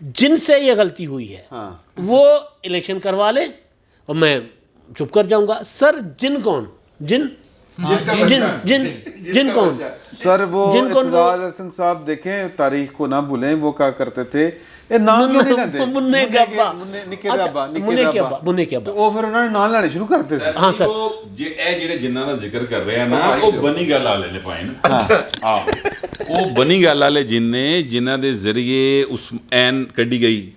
جن سے یہ غلطی ہوئی ہے وہ الیکشن کروا لیں اور میں چپ کر جاؤں گا. سر جن کون جن جن کون سر وہ اعتزاز احسن صاحب دیکھیں، تاریخ کو نہ بھولیں، وہ کیا کرتے تھے، یہ نام کیوں نہیں لیتے؟ منع کے ابا، منع کے ابا، وہ پھر انہوں نے نام لینے شروع کرتے تھے. ہاں سر اے جڑے جنہاں دا ذکر کر رہے ہیں نا، وہ بنی گل والے نے پائے نا، وہ بنی گل والے جنہاں دے ذریعے اس این کڈی گئی،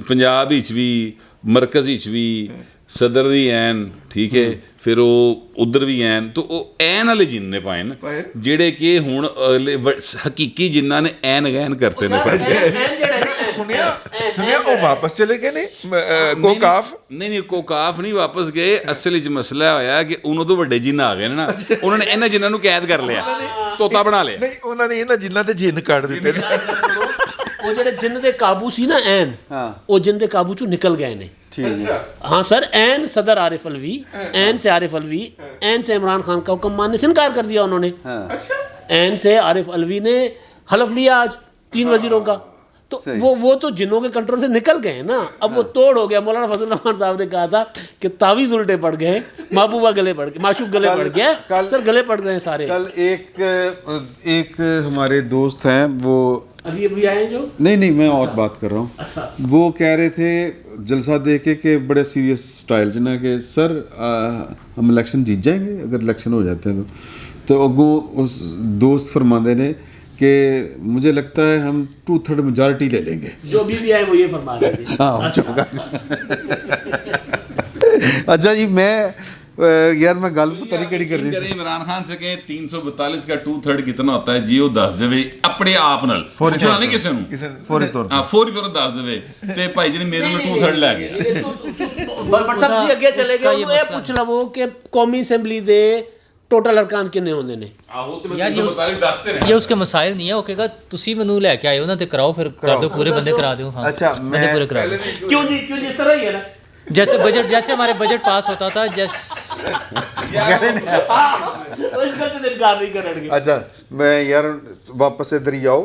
پنجاب وچ وی مرکز وچ وی صدر دی این، ٹھیک ہے، پھر وہ ادھر بھی این، تو وہ این والے جن نے پائے نا جڑے کہ ہوں حقیقی جنہاں نے این غین کرتے نے سنیا وہ واپس چلے گئے نہیں کوکاف نہیں کوکاف نہیں واپس گئے. اصل وچ مسئلہ ہویا کہ انہوں تو وڈے جن آ گئے نا، انہوں نے انہاں جنہاں نو قید کر لیا، طوطا بنا لیا. نہیں انہوں نے انہاں جنہاں تے جن کٹ دیتے نے. وہ جڑے جن دے قابو سی نا این، وہ جن دے قابو چوں نکل گئے نے. ہاں سر، این صدر عارف الوی، این سے عارف الوی، این سے عمران خان کا حکم ماننے سے انکار کر دیا انہوں نے. این سے عارف الوی نے حلف لیا آج 3 وزیروں کا، تو وہ تو جنوں کے کنٹرول سے نکل گئے ہیں نا. اب وہ توڑ ہو گیا. مولانا فضل الرحمان صاحب نے کہا تھا کہ تعویذ الٹے پڑ گئے، محبوبہ گلے پڑ گئے، معشوق گلے پڑ گیا. سر گلے پڑ گئے ہیں سارے. کل ایک ہمارے دوست ہیں، وہ ابھی آئے جو نہیں میں اور بات کر رہا ہوں، وہ کہہ رہے تھے جلسہ دیکھ کے کہ بڑے سیریس سٹائل جنا کہ سر ہم الیکشن جیت جائیں گے اگر الیکشن ہو جاتے ہیں تو اگوں اس دوست فرماندے نے کہ مجھے لگتا ہے ہم 2/3 میجارٹی لے لیں گے. جو بھی آئے وہ یہ فرما رہے تھے. اچھا جی، میں یار میں گل پتہ نہیں کیڑی کر رہی تھی. عمران خان سے کہیں 342 کا 2/3 کتنا ہوتا ہے جی، وہ دس دے اپنے آپ نال پوچھنا نہیں کسی نوں، فوری طور دس دے تے بھائی جی میرے نوں 2/3 لے گئے. بٹ سب سے اگے چلے گئے، انہوں یہ پوچھ لو کہ قومی اسمبلی دے ٹوٹل ارکان کنے ہوندے نے. یہ اس کے مسائل نہیں ہے. وہ کہے گا تسی منو لے کے آئے ہو نا تے کراؤ، پھر کر دو، پورے بندے کرا دو. ہاں اچھا میں پورے کرا دو. کیوں جی اس طرح ہی ہے نا، جیسے بجٹ، جیسے ہمارے بجٹ پاس ہوتا تھا اچھا میں یار واپس ادھر ہی آؤ.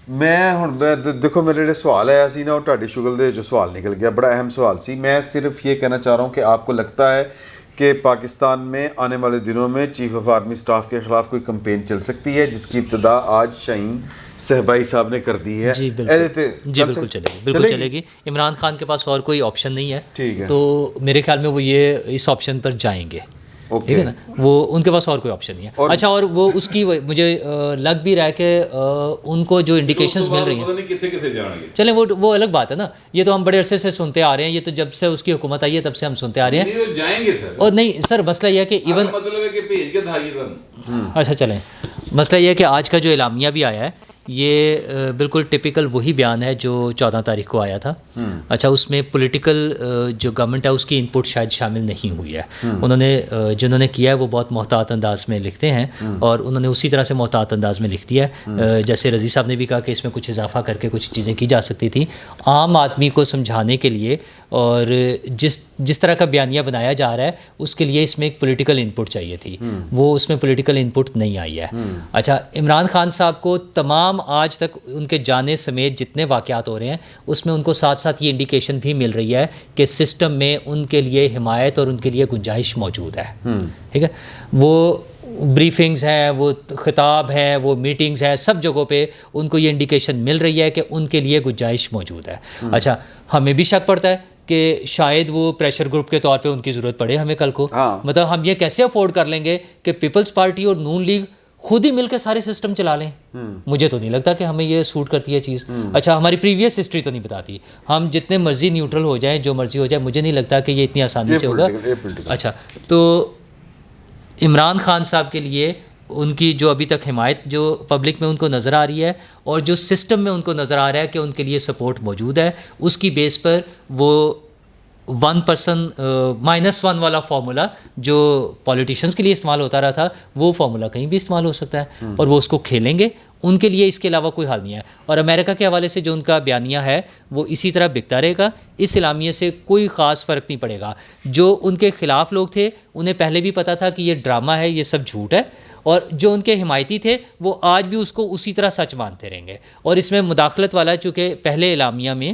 میں ہن دیکھو میرے جڑے سوال آیا سی نا، وہ تہاڈی شغل دے جو سوال نکل گیا، بڑا اہم سوال سی. میں صرف یہ کہنا چاہ رہا ہوں کہ آپ کو لگتا ہے کہ پاکستان میں آنے والے دنوں میں چیف آف آرمی سٹاف کے خلاف کوئی کمپین چل سکتی ہے جس کی ابتدا آج شاہین صہبائی صاحب نے کر دی ہے؟ جی بالکل چلے گی، بالکل چلے گی. عمران خان کے پاس اور کوئی آپشن نہیں ہے، تو میرے خیال میں وہ یہ اس آپشن پر جائیں گے. ٹھیک ہے نا، وہ ان کے پاس اور کوئی آپشن نہیں ہے. اچھا، اور وہ اس کی مجھے لگ بھی رہا ہے کہ ان کو جو انڈیکیشنز مل رہی ہیں، چلیں وہ الگ بات ہے نا. یہ تو ہم بڑے عرصے سے سنتے آ رہے ہیں، یہ تو جب سے اس کی حکومت آئی ہے تب سے ہم سنتے آ رہے ہیں. جائیں گے سر، اور نہیں سر، مسئلہ یہ ہے کہ ایون اچھا چلیں، مسئلہ یہ ہے کہ آج کا جو اعلامیہ بھی آیا ہے یہ بالکل ٹپیکل وہی بیان ہے جو 14 تاریخ کو آیا تھا. اچھا، اس میں پولیٹیکل جو گورنمنٹ ہے اس کی انپٹ شاید شامل نہیں ہوئی ہے. انہوں نے جنہوں نے کیا ہے وہ بہت محتاط انداز میں لکھتے ہیں، اور انہوں نے اسی طرح سے محتاط انداز میں لکھ دیا ہے. جیسے رضی صاحب نے بھی کہا کہ اس میں کچھ اضافہ کر کے کچھ چیزیں کی جا سکتی تھیں عام آدمی کو سمجھانے کے لیے، اور جس طرح کا بیانیہ بنایا جا رہا ہے اس کے لیے اس میں ایک پولیٹیکل انپٹ چاہیے تھی. وہ اس میں پولیٹیکل انپٹ نہیں آئی ہے. اچھا، عمران خان صاحب کو تمام آج تک ان کے جانے سمیت جتنے واقعات ہو رہے ہیں اس میں ان کو ساتھ ساتھ یہ انڈیکیشن بھی مل رہی ہے کہ سسٹم میں ان کے لیے حمایت اور ان کے لیے گنجائش موجود ہے. ٹھیک ہے، وہ بریفنگز ہیں، وہ خطاب ہیں، وہ میٹنگز ہیں، سب جگہوں پہ ان کو یہ انڈیکیشن مل رہی ہے کہ ان کے لیے گنجائش موجود ہے. اچھا، ہمیں بھی شک پڑتا ہے کہ شاید وہ پریشر گروپ کے طور پہ ان کی ضرورت پڑے ہمیں کل کو. مطلب ہم یہ کیسے افورڈ کر لیں گے کہ پیپلز پارٹی اور نون لیگ خود ہی مل کے سارے سسٹم چلا لیں؟ مجھے تو نہیں لگتا کہ ہمیں یہ سوٹ کرتی ہے چیز. اچھا، ہماری پریویس ہسٹری تو نہیں بتاتی. ہم جتنے مرضی نیوٹرل ہو جائیں، جو مرضی ہو جائے، مجھے نہیں لگتا کہ یہ اتنی آسانی سے ہوگا. اچھا، تو عمران خان صاحب کے لیے ان کی جو ابھی تک حمایت جو پبلک میں ان کو نظر آ رہی ہے اور جو سسٹم میں ان کو نظر آ رہا ہے کہ ان کے لیے سپورٹ موجود ہے, اس کی بیس پر وہ 1% والا فارمولا جو پولیٹیشنز کے لیے استعمال ہوتا رہا تھا, وہ فارمولا کہیں بھی استعمال ہو سکتا ہے اور وہ اس کو کھیلیں گے. ان کے لیے اس کے علاوہ کوئی حل نہیں ہے. اور امریکہ کے حوالے سے جو ان کا بیانیہ ہے وہ اسی طرح بکتا رہے گا, اس اعلامیے سے کوئی خاص فرق نہیں پڑے گا. جو ان کے خلاف لوگ تھے انہیں پہلے بھی پتہ تھا کہ یہ ڈرامہ ہے, یہ سب جھوٹ ہے, اور جو ان کے حمایتی تھے وہ آج بھی اس کو اسی طرح سچ مانتے رہیں گے. اور اس میں مداخلت والا, چونکہ پہلے اعلامیہ میں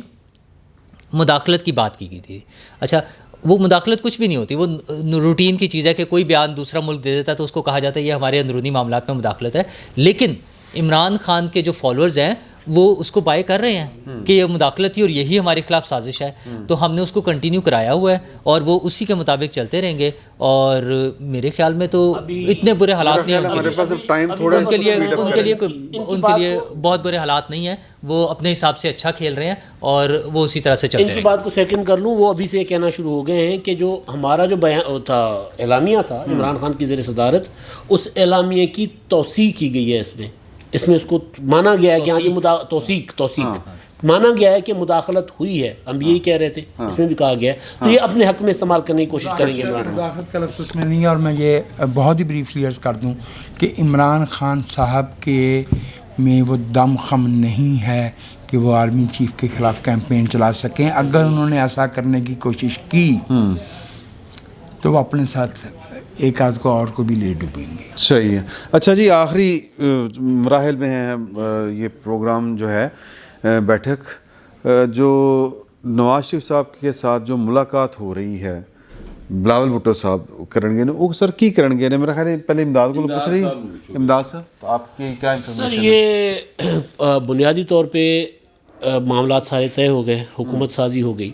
مداخلت کی بات کی گئی تھی, اچھا وہ مداخلت کچھ بھی نہیں ہوتی, وہ روٹین کی چیز ہے کہ کوئی بیان دوسرا ملک دے دیتا ہے تو اس کو کہا جاتا ہے یہ ہمارے اندرونی معاملات میں مداخلت ہے. لیکن عمران خان کے جو فالوورز ہیں وہ اس کو بائی کر رہے ہیں کہ یہ مداخلت تھی اور یہی ہمارے خلاف سازش ہے, تو ہم نے اس کو کنٹینیو کرایا ہوا ہے اور وہ اسی کے مطابق چلتے رہیں گے. اور میرے خیال میں تو اتنے برے حالات نہیں ہیں ان کے لیے بہت برے حالات نہیں ہیں, وہ اپنے حساب سے اچھا کھیل رہے ہیں اور وہ اسی طرح سے چلتے رہیں گے. ان کی بات کو سیکنڈ کر لوں, وہ ابھی سے کہنا شروع ہو گئے ہیں کہ جو ہمارا جو بیان تھا, اعلامیہ تھا عمران خان کی زیر صدارت, اس اعلامیے کی توثیق کی گئی ہے. اس میں اس کو مانا گیا ہے کہ یہ توثیق مانا گیا ہے کہ مداخلت ہوئی ہے. ہم یہی کہہ رہے تھے, اس میں بھی کہا گیا ہے, تو یہ اپنے حق میں استعمال کرنے کی کوشش کریں گے. مداخلت کا لفظ اس میں نہیں ہے. اور میں یہ بہت ہی بریفلی عرض کر دوں کہ عمران خان صاحب کے میں وہ دم خم نہیں ہے کہ وہ آرمی چیف کے خلاف کیمپین چلا سکیں. اگر انہوں نے ایسا کرنے کی کوشش کی تو وہ اپنے ساتھ ایک آدھ کو اور کو بھی لے ڈوبیں گے. صحیح ہے. اچھا جی, آخری مراحل میں ہے یہ پروگرام جو ہے بیٹھک, جو نواز شریف صاحب کے ساتھ جو ملاقات ہو رہی ہے بلاول بھٹو صاحب کرن گے نے, وہ سر کی کرن گے نے, میرا خیال ہے پہلے امداد کو پوچھ رہی ہے. امداد صاحب تو آپ کی کیا انفارمیشن؟ سر یہ بنیادی طور پہ معاملات سارے طے ہو گئے, حکومت سازی ہو گئی,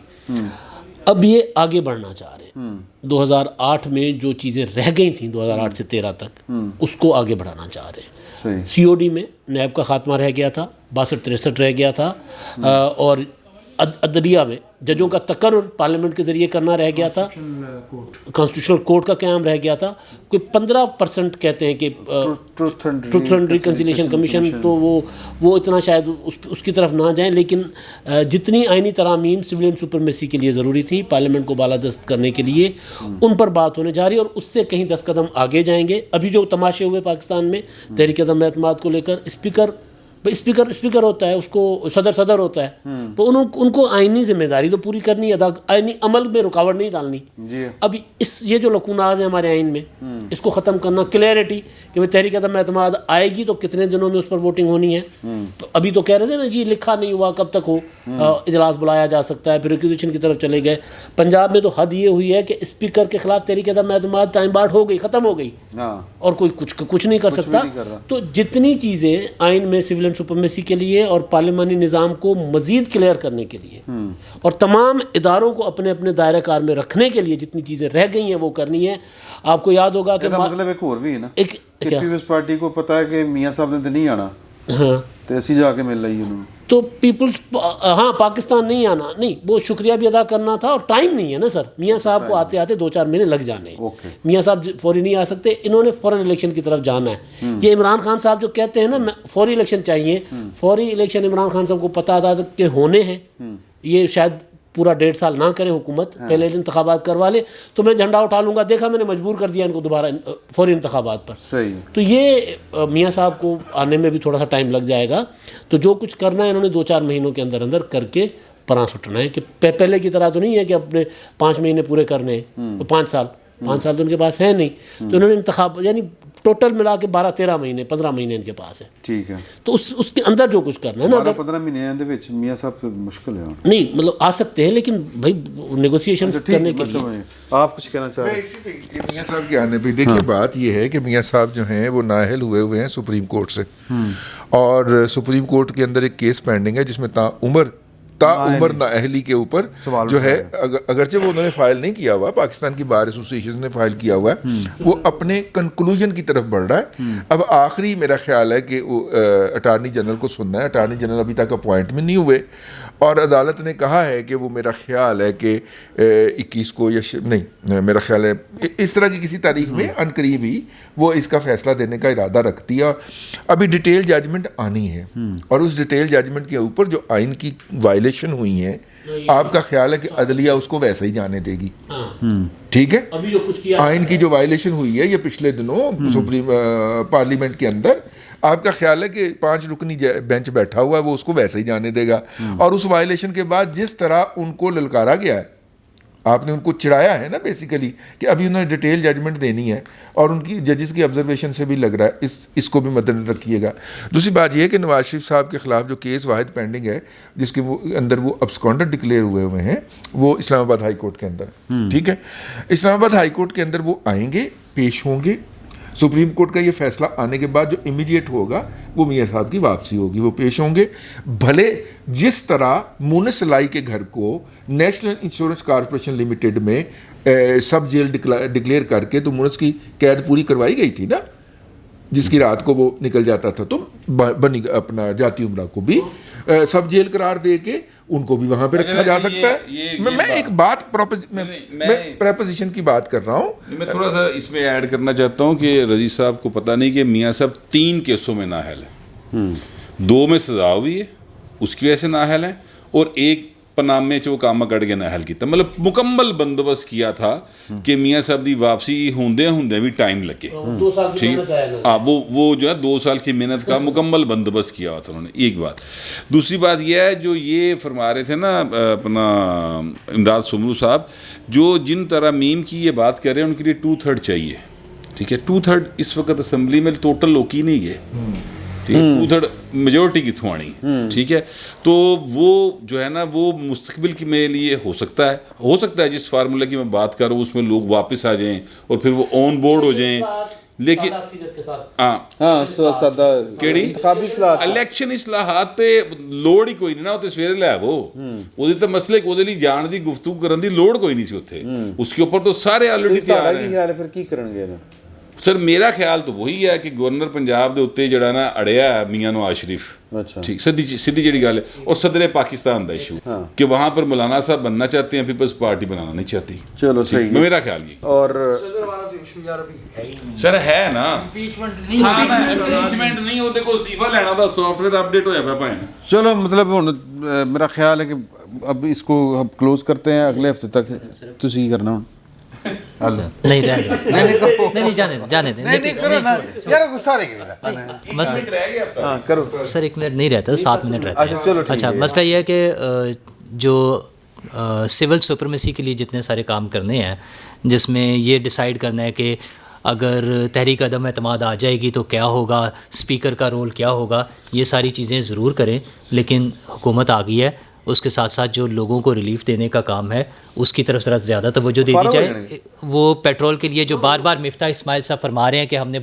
اب یہ آگے بڑھنا چاہ رہے ہیں. 2008 میں جو چیزیں رہ گئی تھیں 2008 سے 13 تک, اس کو آگے بڑھانا چاہ رہے ہیں. COD میں نیب کا خاتمہ رہ گیا تھا, 62-63 رہ گیا تھا, اور عدلیہ میں ججوں کا تقرر پارلیمنٹ کے ذریعے کرنا رہ گیا تھا, کانسٹیٹیوشنل کورٹ کا قیام رہ گیا تھا. کوئی 15% کہتے ہیں کہ ٹروتھ اینڈ ریکنسیلیشن کمیشن, تو وہ اتنا شاید اس کی طرف نہ جائیں, لیکن جتنی آئینی ترامیم سویلین سپرمیسی کے لیے ضروری تھی پارلیمنٹ کو بالادست کرنے کے لیے, ان پر بات ہونے جا رہی ہے, اور اس سے کہیں 10 قدم آگے جائیں گے. ابھی جو تماشے ہوئے پاکستان میں تحریک عدم اعتماد کو لے کر, اسپیکر ہوتا ہے, اس کو صدر ہوتا ہے, تو ان کو آئینی ذمہ داری تو پوری کرنی ہے, آئینی عمل میں رکاوٹ نہیں ڈالنی. ابھی یہ جو لکوناز ہیں ہمارے آئین میں, اس کو ختم کرنا, کلیئرٹی کہ وہ تحریک عدم اعتماد آئے گی تو کتنے دنوں میں اس پر ووٹنگ ہونی ہے. تو ابھی تو کہہ رہے تھے نا جی لکھا نہیں ہوا, کب تک ہو اجلاس بلایا جا سکتا ہے, پھر ریکوزیشن کی طرف چلے گئے. پنجاب میں تو حد یہ ہوئی ہے کہ اسپیکر کے خلاف تحریک عدم اعتماد ٹائم بارڈ ہو گئی, ختم ہو گئی, اور کوئی کچھ نہیں کر سکتا. تو جتنی چیزیں آئین میں سول اینڈ سپرمیسی کے لیے اور پارلیمانی نظام کو مزید کلیئر کرنے کے لیے اور تمام اداروں کو اپنے اپنے دائرہ کار میں رکھنے کے لیے جتنی چیزیں رہ گئی ہیں وہ کرنی ہے. آپ کو یاد ہوگا کہ مطلب ایک اور بھی ہے نا کہ پیپلز پارٹی کو پتہ ہے کہ میاں صاحب نے تو نہیں آنا, ہاں تو ایسی جا کے مل رہی ہے, تو پیپلز پاکستان نہیں آنا نہیں, وہ شکریہ بھی ادا کرنا تھا, اور ٹائم نہیں ہے نا سر. میاں صاحب کو آتے آتے 2-4 مہینے لگ جانے ہیں. میاں صاحب فوری نہیں آ سکتے, انہوں نے فوراً الیکشن کی طرف جانا ہے. یہ عمران خان صاحب جو کہتے ہیں نا فوری الیکشن چاہیے, فوری الیکشن عمران خان صاحب کو پتہ تھا کہ ہونے ہیں, یہ شاید پورا 1.5 سال نہ کریں حکومت, پہلے انتخابات کروا لے تو میں جھنڈا اٹھا لوں گا. دیکھا میں نے مجبور کر دیا ان کو دوبارہ فوری انتخابات پر. تو یہ میاں صاحب کو آنے میں بھی تھوڑا سا ٹائم لگ جائے گا. تو جو کچھ کرنا ہے انہوں نے 2-4 مہینوں کے اندر کر کے پراں سٹنا ہے, کہ پہلے کی طرح تو نہیں ہے کہ اپنے 5 مہینے پورے کرنے ہیں, 5 سال تو ان کے پاس ہے نہیں. تو انہوں نے انتخاب یعنی ٹوٹل ملا کے 12-13 مہینے 15 مہینے ان کے پاس ہے. ٹھیک ہے. تو اس کے اندر جو کچھ کرنا ہے نا, 15 مہینے دے وچ میاں صاحب مشکل ہے نہیں, مطلب آ سکتے ہیں, لیکن بھائی نیگوسیشن کرنے کے لیے آپ کچھ کہنا چاہ رہے ہیں؟ میاں صاحب کے آنے پہ دیکھیے بات یہ ہے کہ میاں صاحب جو ہیں وہ نااہل ہوئے ہیں سپریم کورٹ سے, اور سپریم کورٹ کے اندر ایک کیس پینڈنگ ہے جس میں تا عمر عمر نااہلی کے اوپر جو ہے اگرچہ وہ انہوں نے فائل نہیں کیا ہوا, پاکستان کی بار ایسوسیشن نے فائل کیا ہوا ہے, وہ اپنے کنکلوژن کی طرف بڑھ رہا ہے. اب آخری میرا خیال ہے کہ اٹارنی جنرل کو سننا ہے. اٹارنی جنرل ابھی تک اپوائنٹمنٹ نہیں ہوئے, اور عدالت نے کہا ہے کہ وہ میرا خیال ہے کہ 21 کو یا نہیں, میرا خیال ہے اس طرح کی کسی تاریخ میں ان قریب ہی وہ اس کا فیصلہ دینے کا ارادہ رکھتی ہے. ابھی ڈیٹیل ججمنٹ آنی ہے, اور اس ڈیٹیل ججمنٹ کے اوپر جو آئین کی وائلیشن ہوئی ہیں, آپ کا خیال ہے کہ عدلیہ اس کو ویسے ہی جانے دے گی؟ ٹھیک ہے, ابھی جو کچھ کیا آئین کی جو وائلیشن ہوئی ہے یہ پچھلے دنوں سپریم پارلیمنٹ کے اندر, آپ کا خیال ہے کہ 5 رکنی بینچ بیٹھا ہوا ہے وہ اس کو ویسے ہی جانے دے گا؟ اور اس وائلیشن کے بعد جس طرح ان کو للکارا گیا ہے, آپ نے ان کو چڑھایا ہے نا بیسیکلی, کہ ابھی انہوں نے ڈیٹیل ججمنٹ دینی ہے, اور ان کی ججز کی آبزرویشن سے بھی لگ رہا ہے اس کو بھی مد نظر رکھیے گا. دوسری بات یہ ہے کہ نواز شریف صاحب کے خلاف جو کیس واحد پینڈنگ ہے, جس کے وہ اندر وہ ابسکانڈر ڈکلیئر ہوئے ہیں, وہ اسلام آباد ہائی کورٹ کے اندر. ٹھیک ہے, اسلام آباد ہائی کورٹ کے اندر وہ آئیں گے, پیش ہوں گے. سپریم کورٹ کا یہ فیصلہ آنے کے بعد جو امیڈیٹ ہوگا وہ میاں صاحب کی واپسی ہوگی, وہ پیش ہوں گے. بھلے جس طرح مونس لائی کے گھر کو نیشنل انشورنس کارپوریشن لمیٹڈ میں سب جیل ڈکلیئر کر کے تو مونس کی قید پوری کروائی گئی تھی نا, جس کی رات کو وہ نکل جاتا تھا, تو بنی اپنا جاتی عمرہ کو بھی سب جیل قرار دے کے ان کو بھی وہاں پہ رکھا جا سکتا ہے. میں ایک بات پریپوزیشن کی بات کر رہا ہوں. میں تھوڑا سا اس میں ایڈ کرنا چاہتا ہوں کہ رضی صاحب کو پتہ نہیں کہ میاں صاحب 3 کیسوں میں نااہل ہیں. 2 میں سزا ہوئی ہے, اس کی وجہ سے نااہل ہیں, اور ایک پنامے چ وہ کام کٹ کے نااہل کیا. مطلب مکمل بندوبست کیا تھا کہ میاں صاحب دی واپسی ہوندے بھی ٹائم لگے. ٹھیک, وہ جو ہے 2 سال کی محنت کا مکمل بندوبست کیا ہوا تھا انہوں نے. ایک بات. دوسری بات یہ ہے جو یہ فرما رہے تھے نا اپنا امداد سمرو صاحب, جو جن طرح میم کی یہ بات کر رہے ہیں ان کے لیے 2/3 چاہیے. ٹھیک ہے, 2/3 اس وقت اسمبلی میں ٹوٹل لوگ ہی نہیں ہے. ٹھیک ہے, 2/3 میجورٹی کی تھوانی. ٹھیک ہے, تو وہ جو ہے نا وہ مستقبل کے میرے لیے ہو سکتا ہے جس فارمولہ کی میں بات کر رہا ہوں اس میں لوگ واپس آ جائیں اور پھر وہ آن بورڈ ہو جائیں. لیکن الیکشن اصلاحات تے لوڑ ہی کوئی نہیں نا, وہ سویرے لے وہ تو مسئلے کو جان دی گفتگو کرن دی لوڑ کوئی نہیں سی اتنے. اس کے اوپر تو سارے آلریڈی تیار ہیں. سر میرا خیال تو وہی ہے کہ گورنر پنجاب دے اتنے جڑا نا اڑیا ہے میاں نواز شریف. ٹھیک, سیدھی جڑی گل ہے. اور صدر پاکستان دا ایشو کہ وہاں پر مولانا صاحب بننا چاہتے ہیں, پیپلز پارٹی بنانا نہیں چاہتی. چلو صحیح, میرا خیال یہ. اور سر ہے نا امپیچمنٹ نہیں ہوتے کو استعفا لینا تھا, سافٹ ویئر اپڈیٹ ہویا پیا پائے. چلو مطلب میرا خیال ہے کہ اب اس کو ہم کلوز کرتے ہیں, اگلے ہفتے تک تسی کی کرنا ہوں. نہیں جانے دیں سر, 1 منٹ نہیں رہتا, 7 منٹ رہتا ہے. اچھا, مسئلہ یہ ہے کہ جو سول سپرمیسی کے لیے جتنے سارے کام کرنے ہیں, جس میں یہ ڈیسائیڈ کرنا ہے کہ اگر تحریک عدم اعتماد آ جائے گی تو کیا ہوگا, اسپیکر کا رول کیا ہوگا, یہ ساری چیزیں ضرور کریں. لیکن حکومت آ گئی ہے, اس کے ساتھ ساتھ جو لوگوں کو ریلیف دینے کا کام ہے اس کی طرف ذرا زیادہ توجہ دے دی جائے. وہ پیٹرول کے لیے جو بار بار مفتاح اسماعیل صاحب فرما رہے ہیں کہ ہم نے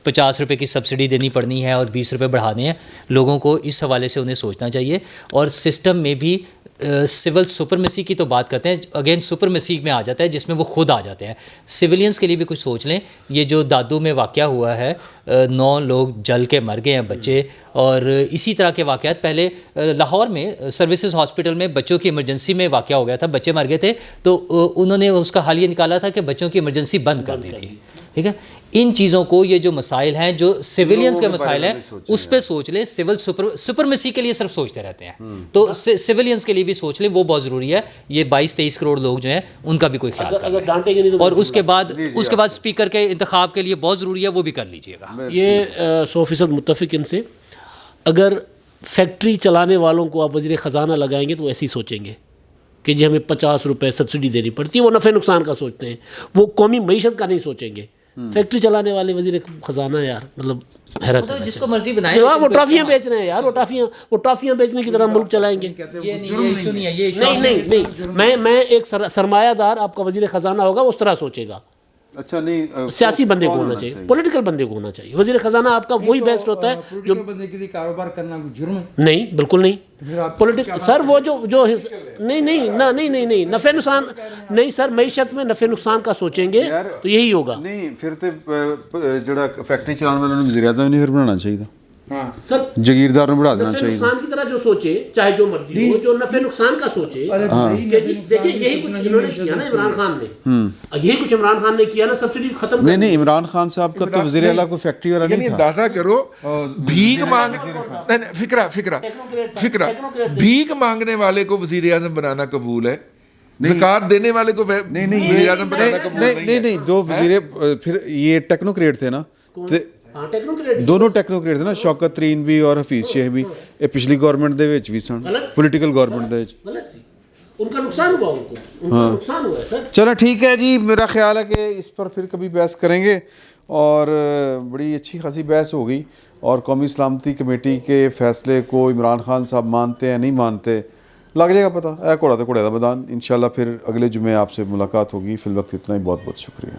50 روپے کی سبسڈی دینی پڑنی ہے اور 20 روپے بڑھانے ہیں, لوگوں کو اس حوالے سے انہیں سوچنا چاہیے. اور سسٹم میں بھی سول سپرمیسی کی تو بات کرتے ہیں, اگین سپرمیسی میں آ جاتا ہے جس میں وہ خود آ جاتے ہیں. سویلینس کے لیے بھی کچھ سوچ لیں. یہ جو دادو میں واقعہ ہوا ہے, 9 لوگ جل کے مر گئے ہیں بچے, اور اسی طرح کے واقعات پہلے لاہور میں سروسز ہاسپٹل میں بچوں کی ایمرجنسی میں واقعہ ہو گیا تھا, بچے مر گئے تھے, تو انہوں نے اس کا حل یہ نکالا تھا کہ بچوں کی ایمرجنسی بند کر دی تھی. ٹھیک ہے, ان چیزوں کو, یہ جو مسائل ہیں جو سویلینس کے مسائل ہیں اس پہ سوچ لیں. سول سپرمیسی کے لیے صرف سوچتے رہتے ہیں, تو سویلینس کے لیے بھی سوچ لیں, وہ بہت ضروری ہے. یہ 22-23 کروڑ لوگ جو ہیں ان کا بھی کوئی خیال کریں. اور اس کے بعد اسپیکر کے انتخاب کے لیے بہت ضروری ہے, وہ بھی کر لیجیے گا. یہ 100% متفق ان سے. اگر فیکٹری چلانے والوں کو آپ وزیر خزانہ لگائیں گے تو ایسے ہی سوچیں گے کہ جی ہمیں 50 روپے سبسڈی دینی پڑتی ہے. وہ نفع نقصان کا سوچتے ہیں, وہ قومی معیشت کا نہیں سوچیں گے. فیکٹری چلانے والے وزیر خزانہ یار, مطلب حیرت ہے. جس کو مرضی بنائیں, وہ ٹافیاں بیچ رہے ہیں یار, وہ ٹافیاں بیچنے کی طرح ملک چلائیں گے. نہیں, میں ایک سرمایہ دار آپ کا وزیر خزانہ ہوگا اس طرح سوچے گا اچھا نہیں سیاسی بندے کو ہونا چاہیے, پولیٹیکل بندے کو ہونا چاہیے. وزیر خزانہ آپ کا وہی بیسٹ ہوتا ہے جو بندے کے لیے کاروبار کرنا کوئی جرم ہے؟ نہیں, بالکل نہیں. پولیٹک سر وہ جو نہیں نفع نقصان نہیں سر, معیشت میں نفع نقصان کا سوچیں گے تو یہی ہوگا. نہیں پھر تو جڑا فیکٹری چلانے والوں نے وزیر اعظم نہیں پھر بنانا چاہیے تھا, سر جگیردار نے بڑھا دینا نفع چاہیے. نقصان کی طرح جو سوچے, چاہے جو مرضی ہو, جو نفع نقصان کا سوچے. دیکھیں یہی کچھ انہوں نے کیا نا عمران خان نے, یہی کچھ عمران خان نے کیا نا, سبسڈی ختم. نہیں عمران خان صاحب کا تو وزیر اعلیٰ کو فیکٹری والا نہیں تھا. اندازہ کرو بھیک فکرہ بھیک مانگنے والے کو وزیر اعظم بنانا قبول ہے, زکوٰۃ دینے والے کو وزیر اعظم بنانا قبول نہیں. نہیں دو وزیر پھر یہ ٹیکنوکریٹ تھے نا, دونوں ٹیکنوکریٹ تھے نا, شوکت ترین بھی اور حفیظ شیخ بھی. یہ پچھلی گورنمنٹ دے وچ بھی سن, پولیٹیکل گورنمنٹ دے وچ. ان کا نقصان ہوا, ان کا نقصان ہوا ہے سر. چلو ٹھیک ہے جی, میرا خیال ہے کہ اس پر پھر کبھی بحث کریں گے, اور بڑی اچھی خاصی بحث ہو گئی. اور قومی سلامتی کمیٹی کے فیصلے کو عمران خان صاحب مانتے ہیں نہیں مانتے, لگ جائے گا پتہ. اے کوڑا تو کوڑے دا بدان. انشاءاللہ پھر اگلے جمعے آپ سے ملاقات ہوگی. فی الوقت اتنا ہی, بہت بہت شکریہ.